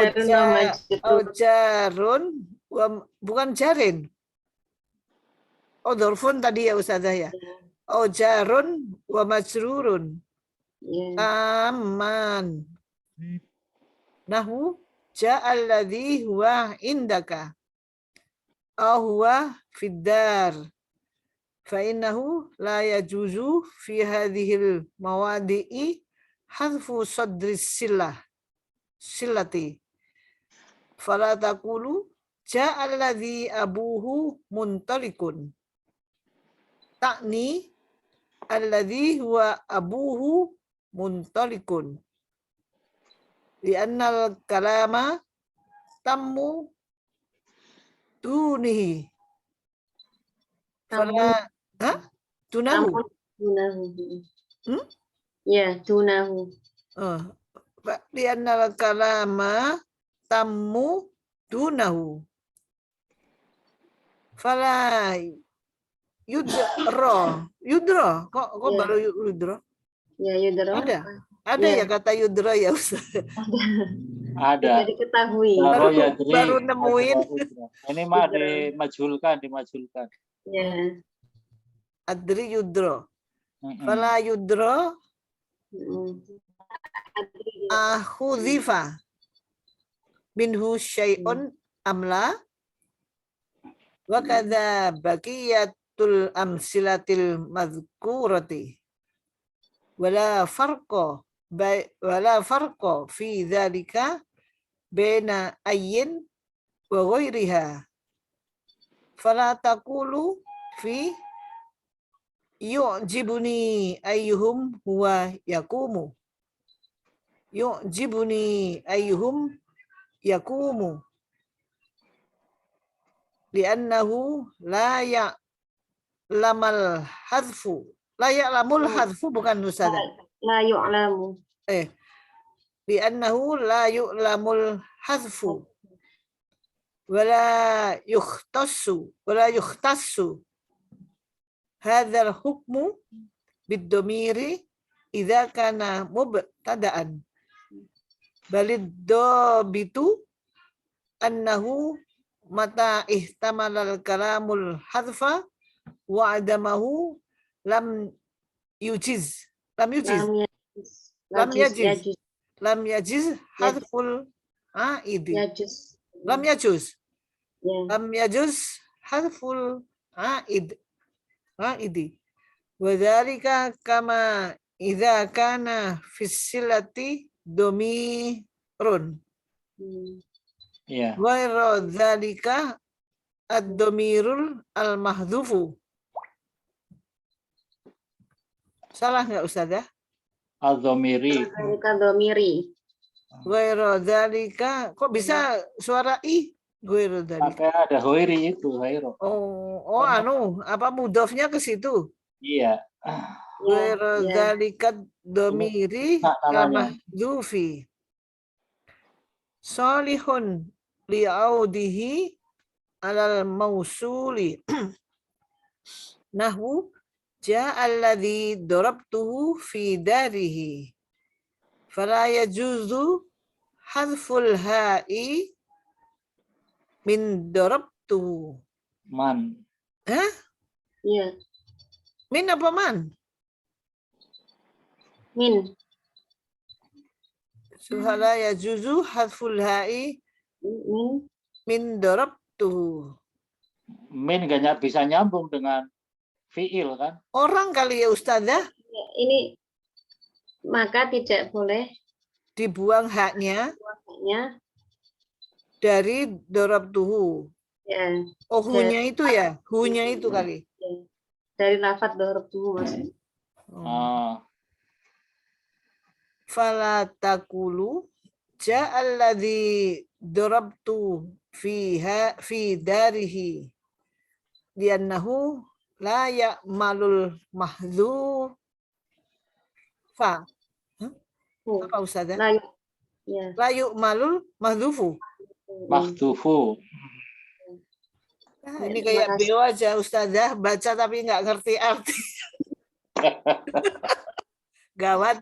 jarun bukan jarin. Oh, dorfun tadi ya Ustazah ya. Oh, jarun wa majrurun. Aman. Nahu ja'alladzi huwa indaka. Au huwa fiddar. Fa innahu la yajuzu fi hadhil mawadi'i hadfu sadri silati. Fala taqulu ja'alladzi abuhu muntalikun. Ta'ni alladzi huwa abuhu muntalikun. Li'annal kalama tammu dunihi. Fala dunahu. Ya, dunahu. Li'annal kalama tammu dunahu. Fala Yudro. Kok ya. Baru Yudro? Ya, Yudro. Ada ya kata Yudro ya Ustaz? Ada. Diketahui. Baru nemuin. Ini mah dimajulkan. Ya. Adri Yudro. Fala Yudro. Ahudzifa. Minhu syai'un amla. Wa kadza baqiyatul amsilatil madhkurati. Wala farqa fi dzalika baina ayyin wa ghairiha. Fala taqulu fi yu'jibuni ayyuhum huwa yaqumu. Yu'jibuni ayyuhum yaqumu. Li'annahu la ya'lamul hadfu. La ya'lamul hadfu bukan Ustazah. La yu'lamu. Li'annahu la yu'lamul hadfu. Wala yukhtassu. Hadzal hukmu bid-dhamiri idza kana mubtada'an. Balid dhabitu annahu mata ihtamalal kalamul hadfa wa adamahu lam yujiz Lam yujiz. Lam yajiz. Lam yajiz hadful aidi. Lam yajuz. Lam yajuz hadful aidi. Wadzalika kama idza kana fisilati domirun. Iya. Ghairu dzalika ad-domirul al-mahdhufu. Salah nggak Ustazah? Al-dhamiri. Ghairu dzalika, kok bisa suara i? Ghairu dzalika. Pakai ada hoiri itu, hoiro. Oh, apa mudhofnya ke situ? Iya. Ghairu dzalika domiri al-mahdhufi. Salihun li'audihi alal mausuli. Nahwu ja'alladzi darabtuhu fi darihi. Fala yajuzu hadful ha'i min darabtuhu. Man. Hah? Iya. Min apa man? Min. Fala yajuzu hadful ha'i min darabtuhu. Min nggak bisa nyambung dengan fiil kan? Orang kali ya Ustazah. Ini maka tidak boleh dibuang haknya dari darabtuhu. Ya. Oh, hunya itu ya? Hunya itu kali. Dari lafadz darabtuhu maksudnya. Fala taqulu ja'alladzi darabtu fiha fi darihi li'annahu la ya'malul mahdhufa. Apa Ustazah? La yu'malul mahdhufu. Mahdhufu. Nah, ini kayak beo aja Ustazah, baca tapi nggak ngerti arti. Gawat.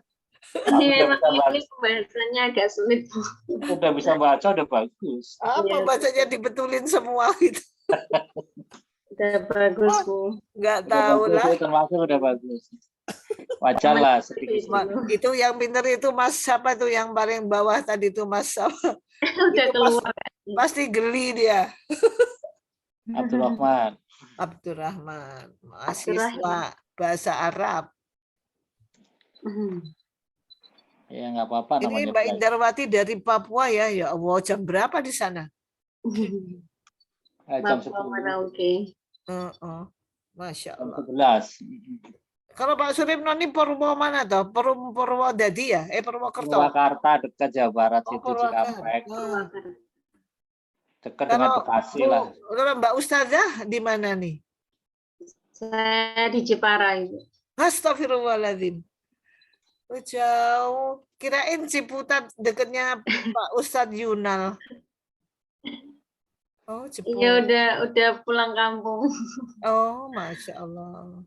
Ini pembahasannya agak sulit. Udah bisa baca udah bagus. Apa bacanya dibetulin semua gitu. Udah bagus, Bu. Nggak tahu lah. Termasuk udah bagus. Wajarlah sedikit. Itu yang pintar itu Mas siapa tuh yang paling bawah tadi tuh Mas apa? Udah keluar. Pasti geli dia. Abdurrahman. Mahasiswa bahasa Arab. Ya nggak apa-apa namanya. Ini Mbak Indarwati dari Papua ya. Ya Allah, jam berapa di sana? Jam 10. Masya Allah. Jam 11. Kalau Pak Suripno ini Purwo mana toh? Purwodadi ya? Purwokerto. Purwakarta dekat Jawa Barat situ Cikampek. Dekat dengan Bekasi lah. Kalau Mbak Ustazah di mana nih? Saya di Jepara itu. Astagfirullahaladzim. Jauh. Kirain Ciputat dekatnya Pak Ustadz Yunal. Oh, Ciputat. Iya udah pulang kampung. Oh, Masya Allah.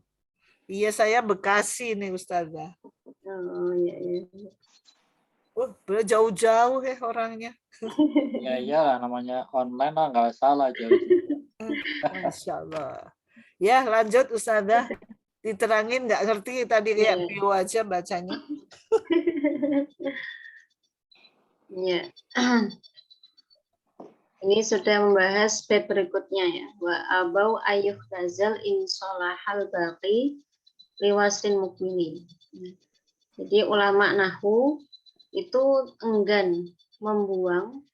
Iya, saya Bekasi nih Ustazah. Oh, iya. Jauh-jauh orangnya. Ya iyalah namanya online lah nggak salah jauh. Masya Allah. Ya, lanjut Ustazah. Diterangin nggak ngerti tadi kayak bio aja bacanya. Ya. Ini sudah membahas bab berikutnya ya. Wa abau ayyuh tazal in sholahal baqi liwasin mukminin. Jadi ulama nahwu itu enggan membuang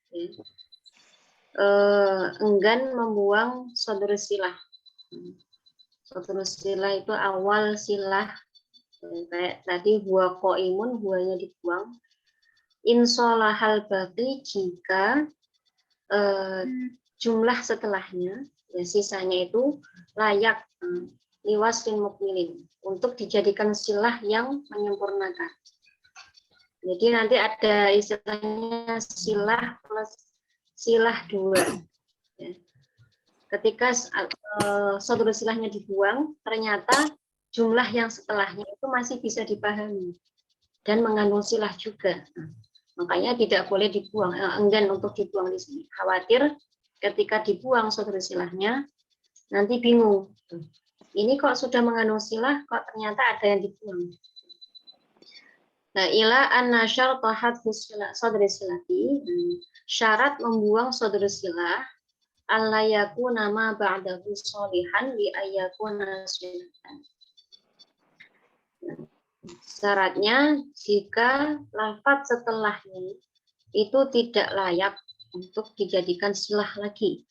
sodor silah. Sodor silah itu awal silah. Kayak tadi huwa qaimun, huwanya dibuang. In sholahal baqi jika jumlah setelahnya, ya sisanya itu layak liwasin mukminin untuk dijadikan silah yang menyempurnakan. Jadi nanti ada istilahnya silah plus silah 2. Ya. Ketika sodor silahnya dibuang, ternyata jumlah yang setelahnya itu masih bisa dipahami dan mengandung silah juga. Makanya tidak boleh dibuang, enggan untuk dibuang di sini. Khawatir ketika dibuang sodor silahnya, nanti bingung. Ini kok sudah mengandung silah, kok ternyata ada yang dibuang. Nah, ila anna syarta hadfus sadri silati, syarat membuang sadri silah alla yakuna ma ba'dahu sholihan li ayyakuna sunnatan. Syaratnya jika lafaz setelahnya itu tidak layak untuk dijadikan silah lagi.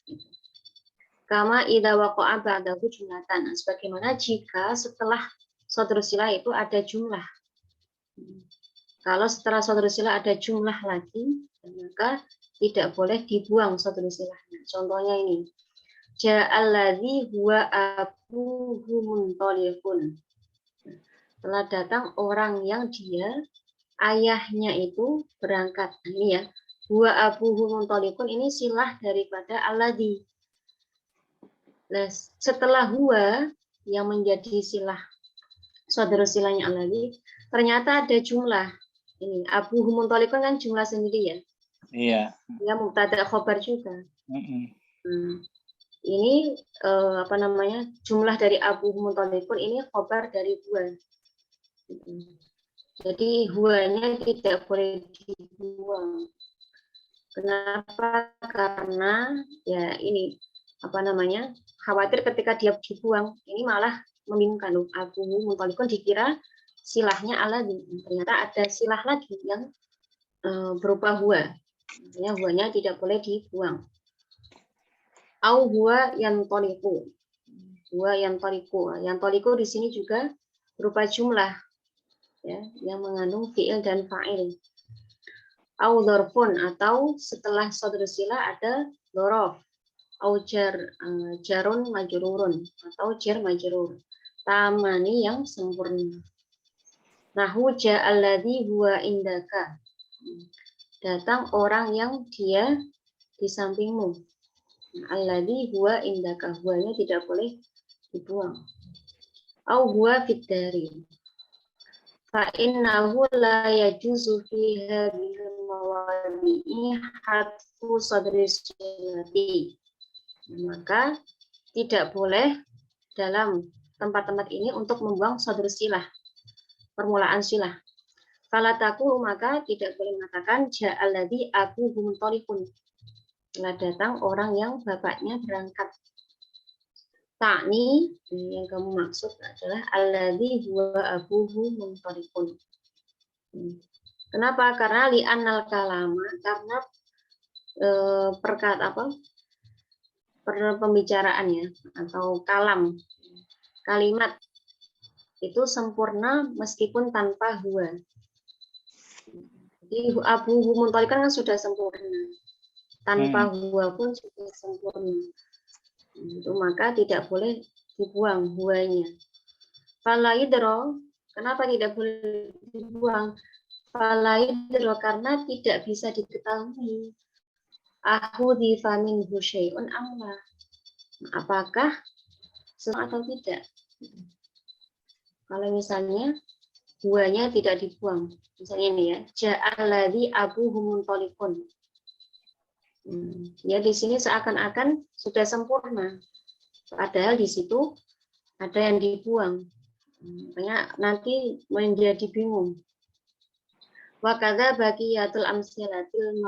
Kama idza waqa'a ba'dahu jumlatan. Sebagaimana jika setelah sadru silah itu ada jumlah. Kalau setelah sadru silah ada jumlah lagi, maka tidak boleh dibuang sadru silahnya. Contohnya ini. Ja'alladzi huwa abuhu muntaliqun. Telah datang orang yang dia ayahnya itu berangkat. Ini ya. Huwa abuhu muntaliqun ini silah daripada alladzi. Nah, setelah huwa yang menjadi silah saudara silahnya alladzi, ternyata ada jumlah. Ini abuhu muntaliqun kan jumlah sendiri ya. Iya. Ya mubtada khobar juga. Ini apa namanya? Jumlah dari abuhu muntaliqun ini khobar dari huwa. Jadi huwanya tidak boleh dibuang. Kenapa? Karena ya ini apa namanya, khawatir ketika dia dibuang ini malah membingungkan. Abuhu muntaliqun dikira silahnya alladzi, ternyata ada silah lagi yang berupa huwa. Makanya huwanya tidak boleh dibuang. Au huwa yantaliqu. Huwa yantaliqu. Yantaliqu di sini juga berupa jumlah ya, yang mengandung fiil dan fa'il. Au dzarfun, atau setelah sadru silah ada dzaraf. Au jarun majrurun, atau jar majrur. Tamani yang sempurna. Nahu ja'alladzi huwa indaka. Datang orang yang dia di sampingmu. Alladzi huwa indaka, huwanya tidak boleh dibuang. Au huwa fid dari. Fa innahu la yajuzu fi hadhihi mawadi'i hadfu sadri silati. Maka tidak boleh dalam tempat-tempat ini untuk membuang sadru silah, permulaan silah. Fala taqulu, maka tidak boleh mengatakan ja'alladzi abuhu muntaliqun. Telah datang orang yang bapaknya berangkat. Ta'ni, yang kamu maksud adalah alladzi huwa abuhu muntaliqun. Kenapa? Karena li'annal kalama, karena pembicaraannya atau kalam, kalimat itu sempurna meskipun tanpa huwa. Jadi abuhu muntaliqun kan sudah sempurna, tanpa huwa pun sudah sempurna. Itu maka tidak boleh dibuang huwanya. Fala yudra, kenapa tidak boleh dibuang? Fala yudra, karena tidak bisa diketahui. Ahudhifa minhu syai'un amma, apakah sesuatu atau tidak. Kalau misalnya huwanya tidak dibuang, misalnya ini ya, ja'alladzi abuhu muntaliqun. Ya di sini seakan-akan sudah sempurna, padahal di situ ada yang dibuang. Makanya nanti menjadi bingung. Wa kadza baqiyatul amsilatil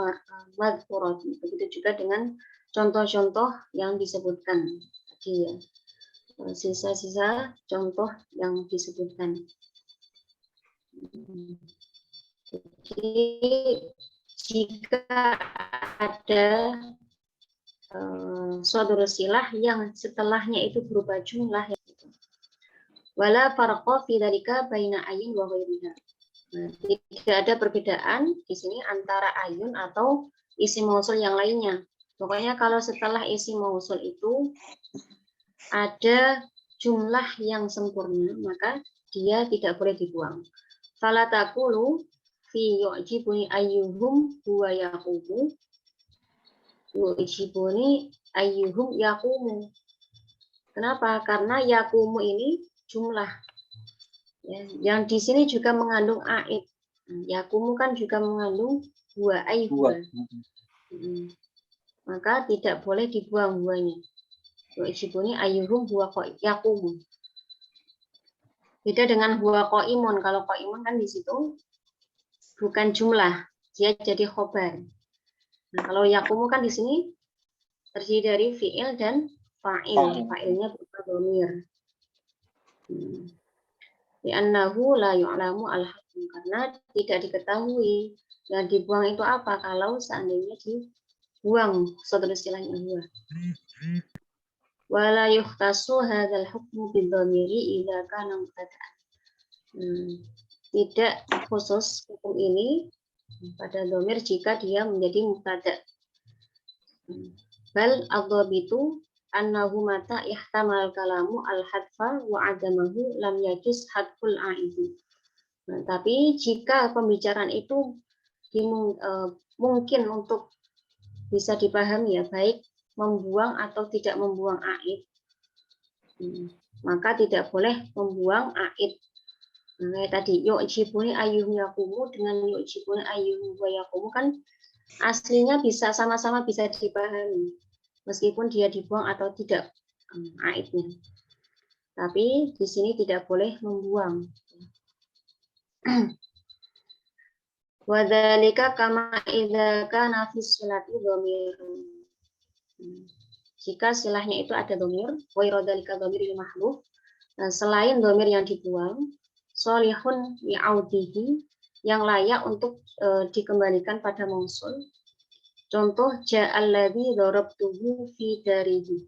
madhkurati. Begitu juga dengan contoh-contoh yang disebutkan tadi ya. Sisa-sisa contoh yang disebutkan. Jadi jika ada suatu silah yang setelahnya itu berupa jumlah, wala farqa fi dzalika baina ayyin wa ghairiha. Tidak ada perbedaan di sini antara ayun atau isim mausul yang lainnya. Pokoknya kalau setelah isim mausul itu ada jumlah yang sempurna, maka dia tidak boleh dibuang. Fala taqulu fi yu'jibuni ayyuhum huwa yaqumu. Yu'jibuni ayyuhum yaqumu. Kenapa? Karena yaqumu ini jumlah. Ya, yang di sini juga mengandung aid. Yakumu kan juga mengandung huwa huwa. Maka tidak boleh dibuang huwanya. Yu'jibuni ayyuhum huwa yakumu. Beda dengan huwa qaimun. Kalau qaimun kan di situ bukan jumlah, dia jadi khobar. Nah, kalau yakumu kan di sini terdiri dari fi'il dan fa'il. Fa'ilnya berupa dhamir. Li'annahu la yu'lamu al-hakim, karena tidak diketahui yang dibuang itu apa kalau seandainya dibuang suatu istilahnya huwa. Wala yukhtasu hadzal hukmu bidhamiri idza kana mubtada'an. Tidak khusus hukum ini pada dhamir jika dia menjadi mubtada'. Bal adzabitu annahu mata ihtamal kalamu al-hadfa wa adamahu lam yajuz hadful a'idi. Nah, tapi jika pembicaraan itu mungkin untuk bisa dipahami ya, baik membuang atau tidak membuang a'id, maka tidak boleh membuang a'id. Nah, tadi yu'jibuni ayyuhum yaqumu dengan yu'jibuni ayyuhum wa yaqumu kan aslinya bisa sama-sama bisa dipahami meskipun dia dibuang atau tidak aidnya. Tapi di sini tidak boleh membuang. Wadzalika kama idza kana fi silati dhamir. Jika silahnya itu ada dhamir, wa iradalika dhamiril mahdhuf, selain dhamir yang dibuang, sholihun li'audihi, yang layak untuk dikembalikan pada mausul. Contoh ja'alladzi darabtuhu fi darihi.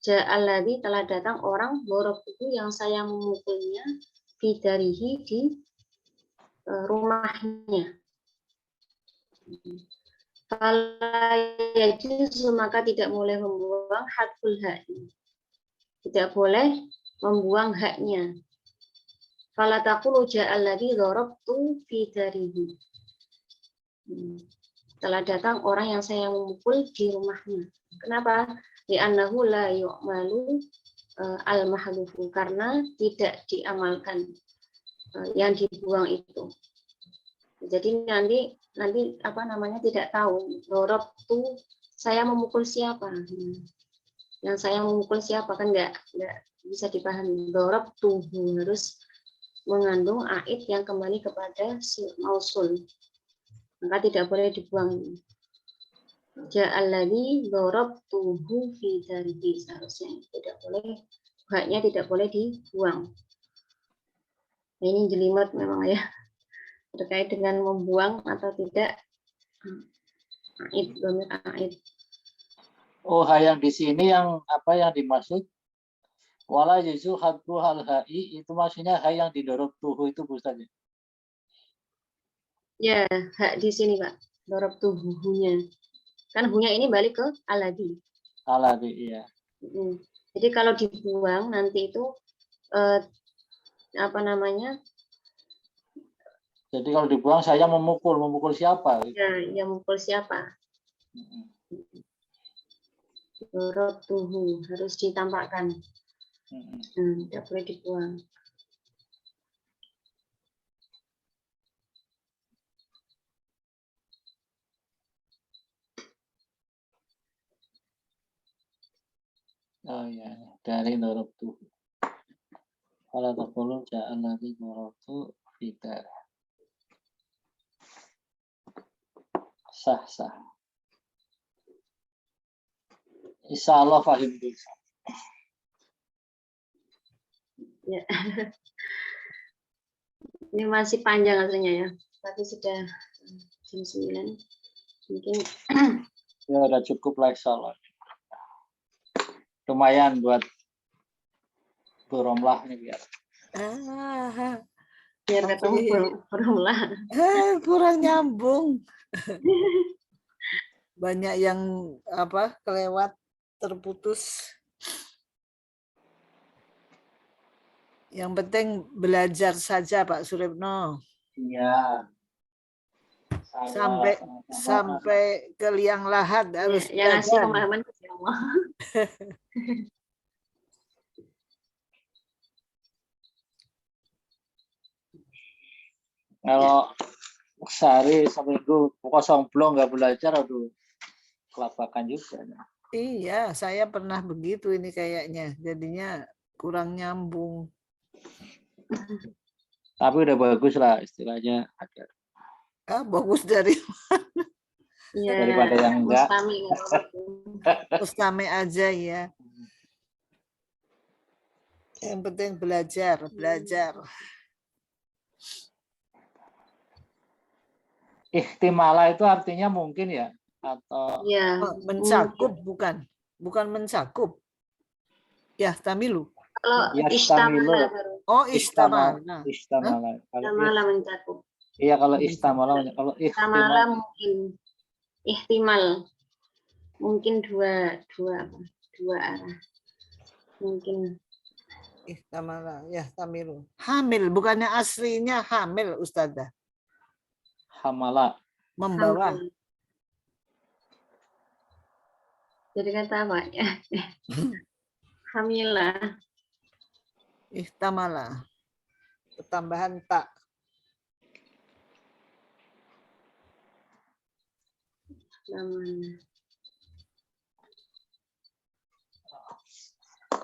Ja'alladzi telah datang orang darabtuhu yang saya memukulnya fi darihi di rumahnya. Kalau maka tidak boleh membuang hadful ha'i. Tidak boleh membuang haknya. Fala taqulu ja'alladzi darabtu fi darihi. Telah datang orang yang saya memukul di rumahnya. Kenapa? Li'annahu la yu'malu al-mahlufu, karena tidak diamalkan yang dibuang itu. Jadi nanti apa namanya tidak tahu dorob tuh saya memukul siapa, yang saya memukul siapa kan nggak bisa dipahami. Dorob tuh harus mengandung aid yang kembali kepada mausul, maka tidak boleh dibuang. Ja'alladzi darabtuhu fi darihi, seharusnya tidak boleh, haknya tidak boleh dibuang. Nah, ini jelimet memang ya, terkait dengan membuang atau tidak aid, dhamir aid. Oh, yang di sini yang apa yang dimaksud wala yuzu hadfu hal ha'i, itu maksudnya hay yang didorok tuhu itu Ustaz. Ya, hak di sini Pak, dorab tuhunya. Kan hunya ini balik ke aladi. Aladi, iya. Jadi kalau dibuang nanti itu apa namanya? Jadi kalau dibuang saya memukul siapa? Ya memukul siapa? Dorab tuhu harus ditampakkan. Tidak boleh dibuang. Oh ya, dari dorabtu. Kalau taqulu ja'alladzi dorabtu fidar. Sah. Insyaallah paham bisa. Ya. Ini masih panjang aslinya ya, tapi sudah jam 9. Mungkin ya udah cukup lah insyaallah. Lumayan buat buromlah nih biar. Biar ketemu buromlah. Kurang nyambung. Banyak yang apa kelewat, terputus. Yang penting belajar saja Pak Suripno. Iya. Sampai ke liang lahat harus yang ngasih pemahaman ke Allah. Kalau sehari seminggu kosong belum nggak belajar, aduh kelabakan juga. Iya, saya pernah begitu ini kayaknya, jadinya kurang nyambung. Tapi udah bagus lah istilahnya ada. Bagus dari Ya, Daripada yang enggak. Mustami aja ya. Yang penting belajar. Ihtimala itu artinya mungkin ya, atau ya, mencakup, bukan mencakup. Ya, tamilu. kalau yastamilu. Istamala. Istamala mencakup. Iya, kalau istamala, kalau Istamala mungkin ihtimal. Mungkin dua arah. Mungkin Ihtamala, ya tamilu. Hamil, bukannya aslinya hamil, Ustazah. hamala. Membawa. hamil. Jadi kata apa ya? Hamilah. Ihtamala. Tambahan tak. Namanya.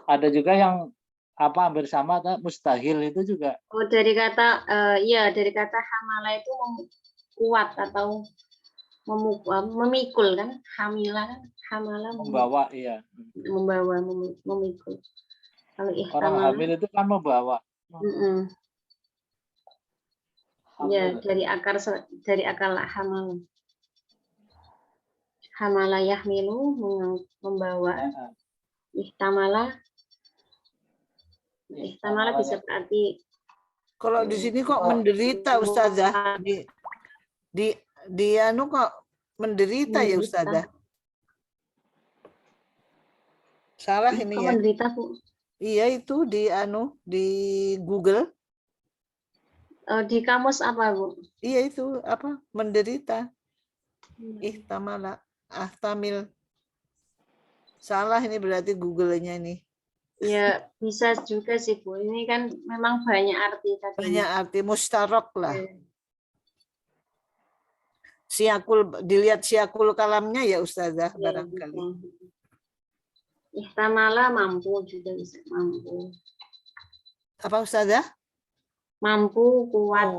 Ada juga yang hampir sama, mustahil itu juga. Oh, dari kata dari kata hamala itu kuat atau memikul kan? Hamila kan? Hamala membawa, iya. Membawa, memikul. Kalau Orang hamil itu kan membawa. Ya, dari akal hamal. Hamala yahmilu membawa. Ihtamala bisa berarti. Kalau di sini kok menderita, Ustazah. Di anu kok menderita ya, Ustazah. Salah ini ya. Menderita, Bu. Iya, itu di Google. Di kamus apa, Bu? Iya, itu apa? Menderita. Ihtamala, ahtamil. Salah ini berarti Google-nya ini. Ya, bisa juga sih, Bu. Ini kan memang banyak arti tadi. Banyak arti, mustarok lah. Dilihat siakul kalamnya ya, Ustazah, barangkali. Ihtamala mampu juga bisa, mampu. Apa, Ustazah? Mampu, kuat.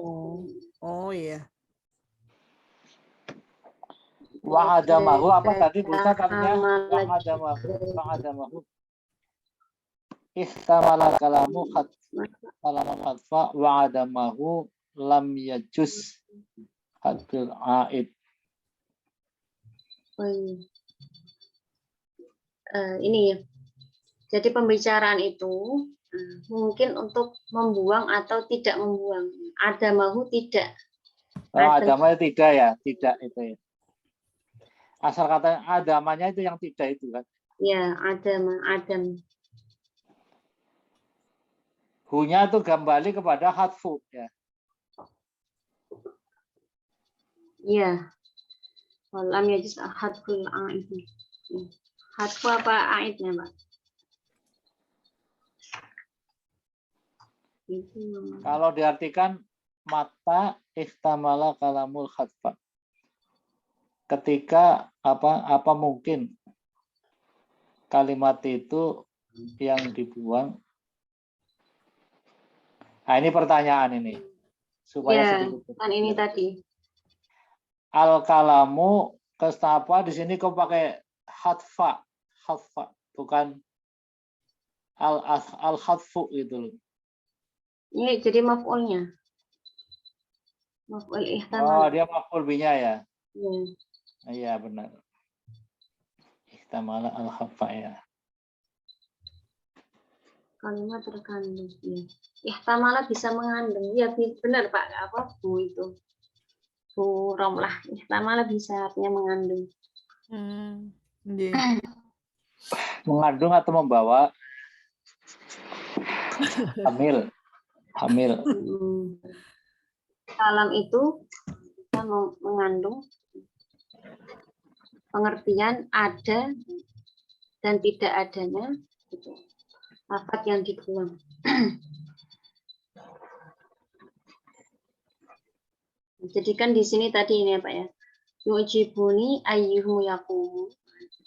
Oh iya. Wa'adamahu apa tadi Ustaz katanya? Wa'adamahu. Ihtamala kalamu khatfa wa'adamahu lam yajuz hadil aid. Ini ya. Jadi pembicaraan itu mungkin untuk membuang atau tidak membuang. Adamahu tidak. Adamanya tidak ya, tidak itu ya. Asal kata adamanya itu yang tidak itu kan. Ya, adam. Hunya itu kembali kepada hatfu ya. Iya. Lam yajuz hatful aid. Hatfu apa aidnya, Pak? Kalau diartikan mata ihtamala kalamul khatfa. Ketika apa mungkin kalimat itu yang dibuang. Nah, ini pertanyaan ini. Supaya sedikit. Kan ini tadi. Al kalamu kestapa di sini kau pakai hatfa, bukan al hatfu gitu loh. Ini jadi maf'ulnya. Maf'ul ihtamal. Oh, dia maf'ul binya ya. Iya benar. Ihtamala al-khafa ya. Kalimat terkandung. Ya. Ihtamala bisa mengandung. Ya benar Pak. Apa Bu itu? Bu Romlah. Ihtamala bisa artinya mengandung. Mengandung atau membawa. Hamil. Kalam itu bisa mengandung pengertian ada dan tidak adanya lafaz yang dibuang. Jadi kan di sini tadi ini ya Pak ya. Yujibuni ayyuhu yaqumu.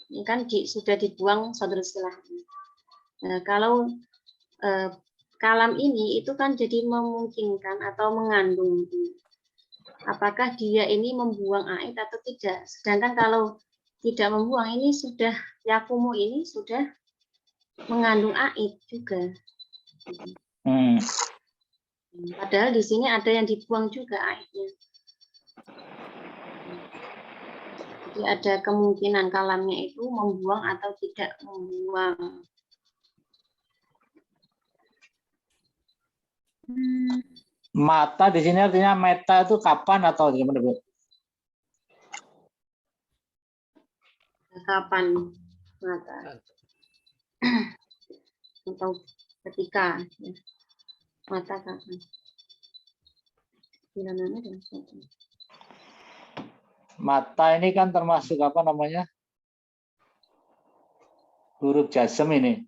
Ini kan sudah dibuang satu istilah. Nah, kalau kalam ini itu kan jadi memungkinkan atau mengandung. Apakah dia ini membuang aid atau tidak? Sedangkan kalau tidak membuang ini sudah yakumu ini sudah mengandung aid juga. Padahal di sini ada yang dibuang juga aidnya. Jadi ada kemungkinan kalamnya itu membuang atau tidak membuang. Mata di sini artinya meta itu kapan atau gimana, Bu? Kapan mata? Atau ketika ya. Mata kapan? Bila mana dan suatu. Mata ini kan termasuk apa namanya? Huruf jazm ini.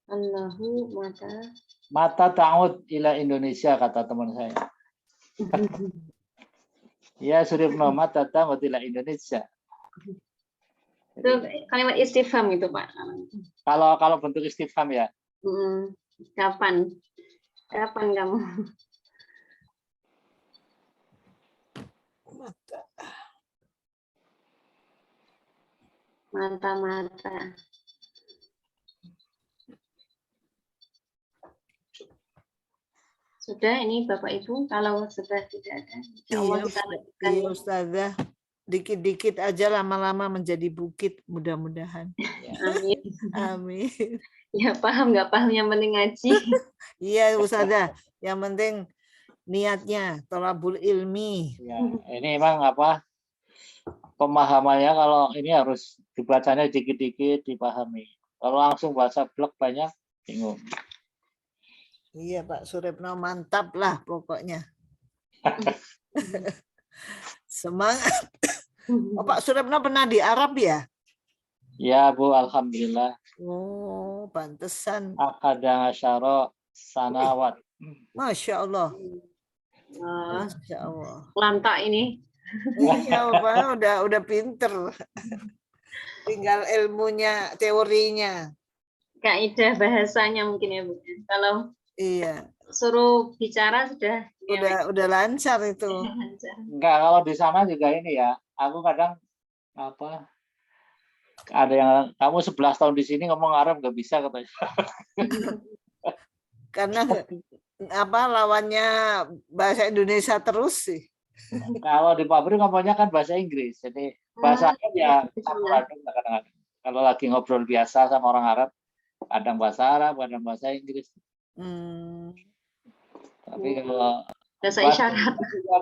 Allahu mata. Mata ta'ud ila Indonesia kata teman saya. Ya Suripno mata ta'ud ila Indonesia. Itu kalimat istifham itu, Pak. Kalau bentuk istifham ya. Kapan? Kapan kamu? Mata-mata. Sudah ini Bapak Ibu, kalau sudah tidak ada, insya Allah kita lanjutkan. Iya Ustazah, dikit-dikit aja lama-lama menjadi bukit mudah-mudahan. Amin. Amin. Ya paham nggak paham yang penting ngaji. Iya Ustazah, yang penting niatnya thalabul ilmi. Ya, ini memang apa? Pemahamannya kalau ini harus dibacanya dikit-dikit dipahami. Kalau langsung baca blok banyak bingung. Iya Pak Suripno mantap lah pokoknya. Semangat. Oh, Pak Suripno pernah di Arab ya? Ya Bu, alhamdulillah. Oh, pantesan. Akadang asyara sanawat. Masya Allah. Wah, Masya Allah. lantak ini. Iya, Pak, udah pinter. Tinggal ilmunya, teorinya. Kaidah bahasanya mungkin ya Bu. Kalau Iya. suruh bicara sudah Udah lancar itu. Enggak, kalau di sana juga ini ya. Aku kadang apa? Ada yang kamu 11 tahun di sini ngomong Arab nggak bisa katanya. Karena apa lawannya bahasa Indonesia terus sih. Kalau di pabrik ngomongnya kan bahasa Inggris. Jadi bahasanya ya campur aduk kadang-kadang. Kalau lagi ngobrol biasa sama orang Arab, kadang bahasa Arab, kadang bahasa Inggris. Tapi kalau bahasa isyarat.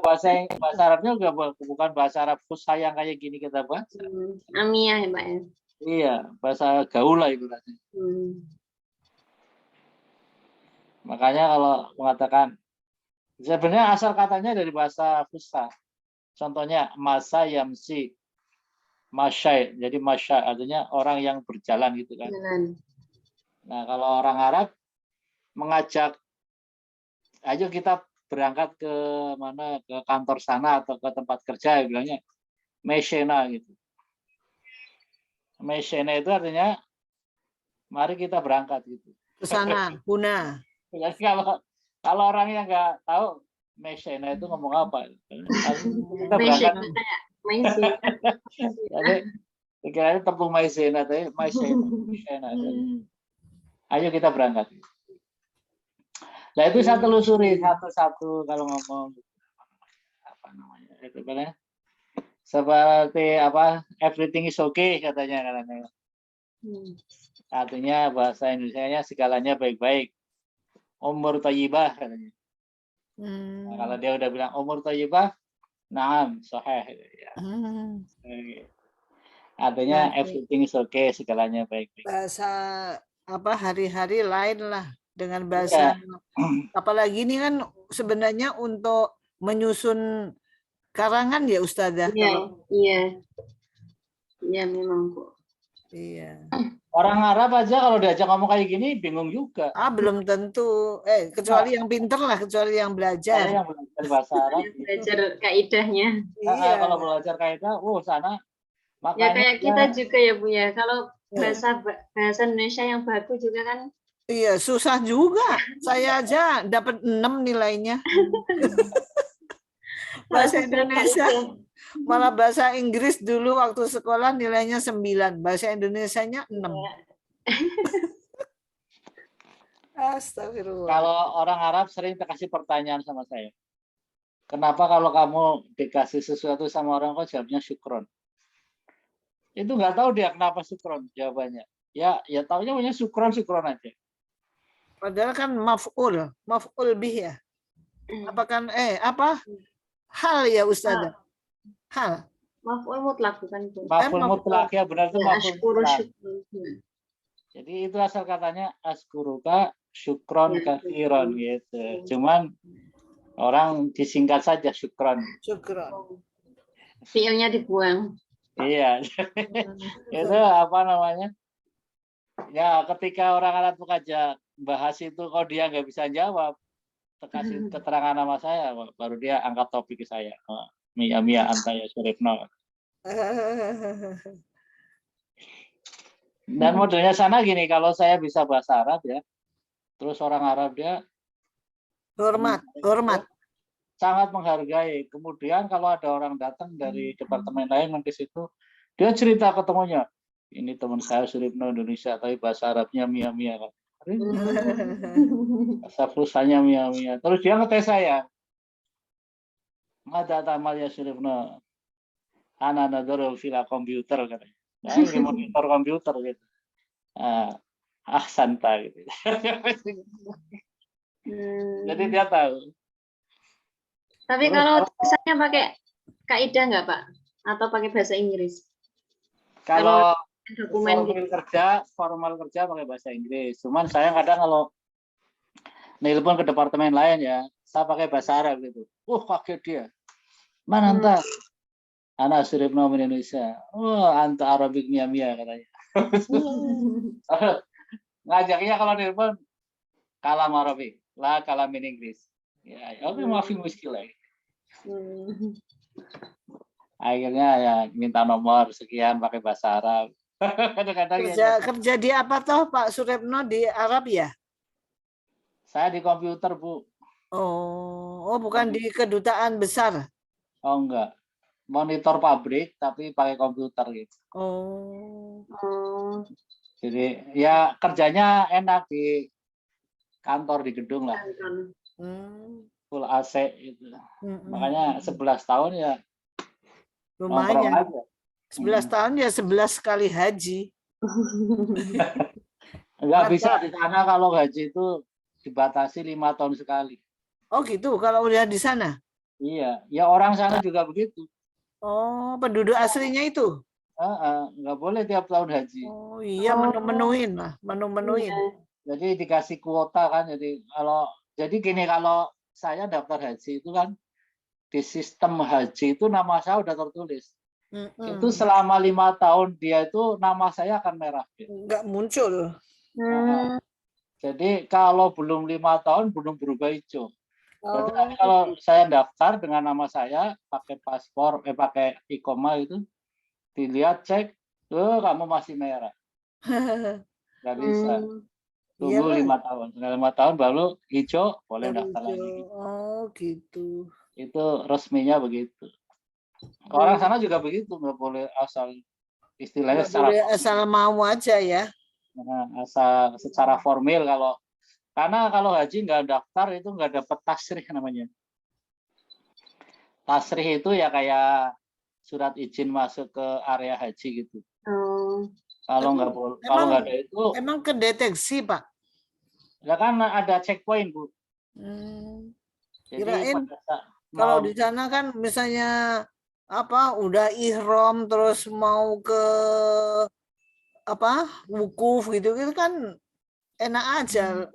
Bahasa Arabnya juga bukan bahasa Arab fusha yang kayak gini kita baca. Amiyah ya Pak ya. Iya, bahasa gaul lah itu. Makanya kalau mengatakan sebenarnya asal katanya dari bahasa fusha. Contohnya masa yamsi, masyai. Jadi masyai artinya orang yang berjalan gitu kan. Nah, kalau orang Arab mengajak, ayo kita berangkat ke mana, ke kantor sana atau ke tempat kerja, bilangnya meshena gitu. Meshena itu artinya mari kita berangkat gitu. Ke sana, Huna. Jadi kalau orang yang nggak tahu meshena itu ngomong apa, kita berangkat. Jadi kira-kira tepung maizena tadi, maizena. Ayo kita berangkat. Nah itu saya telusuri satu-satu kalau ngomong apa namanya itu kan seperti apa everything is okay katanya. Artinya bahasa Indonesianya segalanya baik-baik. Umur thayyibah katanya. Nah, kalau dia udah bilang umur thayyibah, naam sahih ya. Artinya everything is okay, segalanya baik-baik. Bahasa apa hari-hari lain lah dengan bahasa apalagi ini kan sebenarnya untuk menyusun karangan ya Ustazah. Iya memang Bu. Iya. Orang Arab aja kalau diajak ngomong kayak gini bingung juga. Belum tentu. Kecuali yang pinter lah, kecuali yang belajar. Yang belajar bahasa Arab. Belajar kaidahnya. Iya. Kalau belajar kaidah, sana. Makanya ya kayak kita juga ya Bu ya. Kalau bahasa Indonesia yang bagus juga kan. Iya, susah juga. Saya aja dapat 6 nilainya. Bahasa Indonesia. Malah bahasa Inggris dulu waktu sekolah nilainya 9. Bahasa Indonesianya 6. Astagfirullah. Kalau orang Arab sering dikasih pertanyaan sama saya. Kenapa kalau kamu dikasih sesuatu sama orang kok jawabnya syukron? Itu nggak tahu dia kenapa syukron jawabannya. Ya taunya punya syukron aja. Padahal kan maf'ul bih ya. Apa kan apa? Hal ya Ustazah. Hal. Maf'ul mutlak bukan itu. Maf'ul mutlak ya benar itu maf'ul mutlak. Syukron. Jadi itu asal katanya askuruka syukron katsiron gitu. Cuman orang disingkat saja syukron. Syukron. Fiilnya dibuang. Iya. Itu apa namanya? Ya ketika orang Arab ngajak bahas itu kok dia nggak bisa jawab, kasih keterangan nama saya, baru dia angkat topik ke saya. Mia Antaya Suripno. Dan modelnya sana gini, kalau saya bisa bahasa Arab ya, terus orang Arab dia hormat. Sangat menghargai. Kemudian kalau ada orang datang dari departemen lain ke situ, dia cerita ketemunya, ini teman saya Suripno Indonesia, tapi bahasa Arabnya Mia kan. Bahasa Fusanya Mia. Terus dia ngetes saya. Mada tamal ya Suripno. Ana nadoro via komputer katanya. Nah, ini monitor komputer gitu. Santa gitu. Jadi dia tahu. Tapi kalau tulisannya pakai kaidah nggak Pak? Atau pakai bahasa Inggris? Kalau dokumen formal kerja pakai bahasa Inggris. Cuman saya kadang kalau nelpon ke departemen lain ya, saya pakai bahasa Arab gitu. Kaget dia. Mana anta? Anak Suripno Indonesia. Anta Arabik Mia katanya. Ngajaknya kalau nelpon kalam Arabik, lah kalam Inggris. Ya, oke maafin muskilah. Akhirnya ya minta nomor sekian pakai bahasa Arab. Kerja di apa toh Pak Suripno di Arab ya? Saya di komputer Bu. Oh bukan di kedutaan besar? Oh enggak, monitor pabrik tapi pakai komputer gitu. Jadi ya kerjanya enak di kantor di gedung lah. Full AC itu. Makanya 11 tahun ya lumayan. 11 tahun ya 11 kali haji. Enggak bisa di sana kalau haji itu dibatasi 5 tahun sekali. Oh gitu kalau udah di sana? Iya, ya orang sana juga begitu. Oh, penduduk aslinya itu? Enggak boleh tiap tahun haji. Oh iya, menu-menuin lah, menu-menuin. Jadi dikasih kuota kan, jadi gini, kalau saya daftar haji itu kan di sistem haji itu nama saya udah tertulis. Itu selama 5 tahun dia itu nama saya akan merah. Enggak muncul. Jadi kalau belum 5 tahun belum berubah hijau. Berarti kalau saya daftar dengan nama saya pakai paspor, pakai iqomah itu, dilihat cek, kamu masih merah. Nggak bisa. Tunggu 5 tahun. 5 tahun baru hijau, boleh daftar lagi. Oh gitu. Itu resminya begitu. Orang sana juga begitu, nggak boleh asal istilahnya asal mau aja ya. Asal secara formal karena kalau haji nggak daftar itu nggak dapat tasrih namanya. Tasrih itu ya kayak surat izin masuk ke area haji gitu. Kalau nggak ada itu. Emang kedeteksi Pak? Ya kan ada checkpoint Bu. Jadi kirain kalau di sana kan misalnya udah ihram terus mau ke wukuf gitu kan enak aja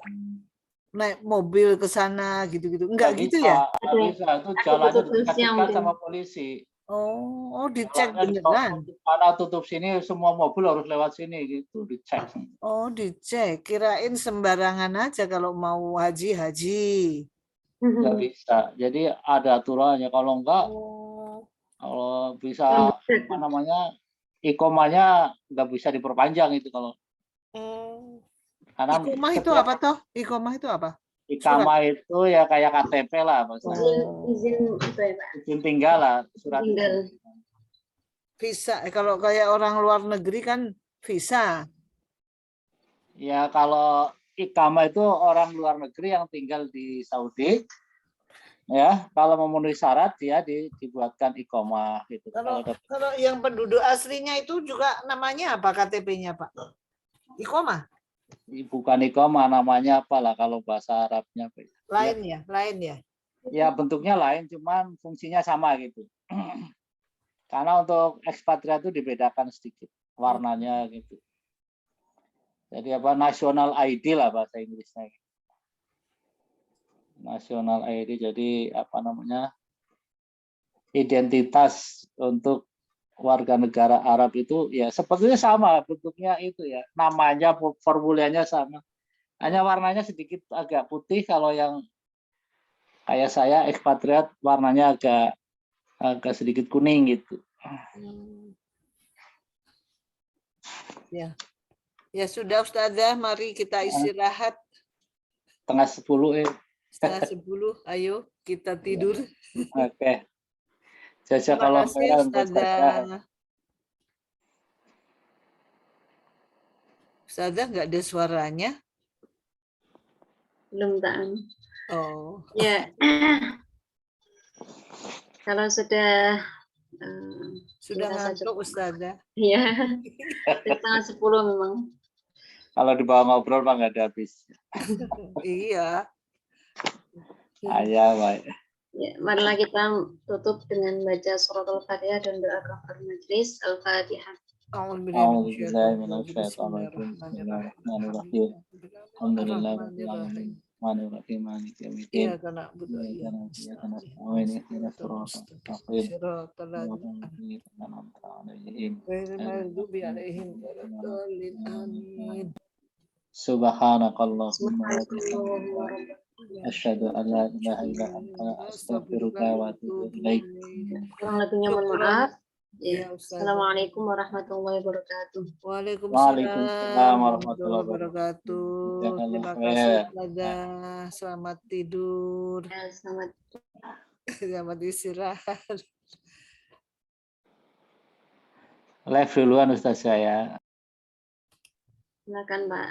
naik mobil ke sana gitu-gitu. Enggak gitu ya? Enggak bisa, itu jalannya dikasihkan sama polisi. Oh, dicek beneran. Mana tutup sini semua mobil harus lewat sini gitu, dicek. Oh, dicek. Kirain sembarangan aja kalau mau haji. Enggak bisa. Jadi ada aturannya, kalau enggak kalau bisa ikomanya nggak bisa diperpanjang itu kalau karena Ikomah itu apa toh? Ikomah itu apa? Ikamah itu ya kayak KTP lah maksudnya. Izin apa ya Pak? Izin tinggal lah, surat Tinggal. Visa. Kalau kayak orang luar negeri kan visa. Ya kalau ikamah itu orang luar negeri yang tinggal di Saudi. Ya, kalau memenuhi syarat dia dibuatkan ikomah gitu. Kalau yang penduduk aslinya itu juga namanya apa KTP-nya Pak? Ikomah? Bukan ikomah, namanya apalah kalau bahasa Arabnya. Lain ya, lain ya. Ya bentuknya lain, cuman fungsinya sama gitu. Karena untuk ekspatriat itu dibedakan sedikit warnanya gitu. Jadi apa national ID lah bahasa Inggrisnya. National ID jadi apa namanya identitas untuk warga negara Arab itu ya sepertinya sama bentuknya itu ya namanya formulirnya sama hanya warnanya sedikit agak putih kalau yang kayak saya ekspatriat warnanya agak sedikit kuning gitu. Ya. Ya sudah Ustazah, mari kita istirahat. 9:30 Setengah 10, ayo kita tidur. Oke. Terima kasih Ustazah. Ustazah nggak ada suaranya? Belum tahu. Oh. Ya. Kalau sudah ngantuk Ustazah. Iya. 9:30 memang. Kalau dibawa ngobrol mah nggak ada habis. Iya. Ayah, baik. Ya, marilah kita tutup dengan baca surat Al-Fatihah dan doa kafaratul majelis. Al-Fatihah. Subhanakallahumma wa bihamdika asyhadu an la ilaha illa anta astaghfiruka wa atubu ilaik. Kurang lebihnya mohon maaf. Ya. Assalamualaikum warahmatullahi wabarakatuh. Waalaikumsalam warahmatullahi wabarakatuh. Terima kasih Ustazah. Selamat tidur. Ya, selamat istirahat. Live duluan Ustaz saya. Silakan Pak.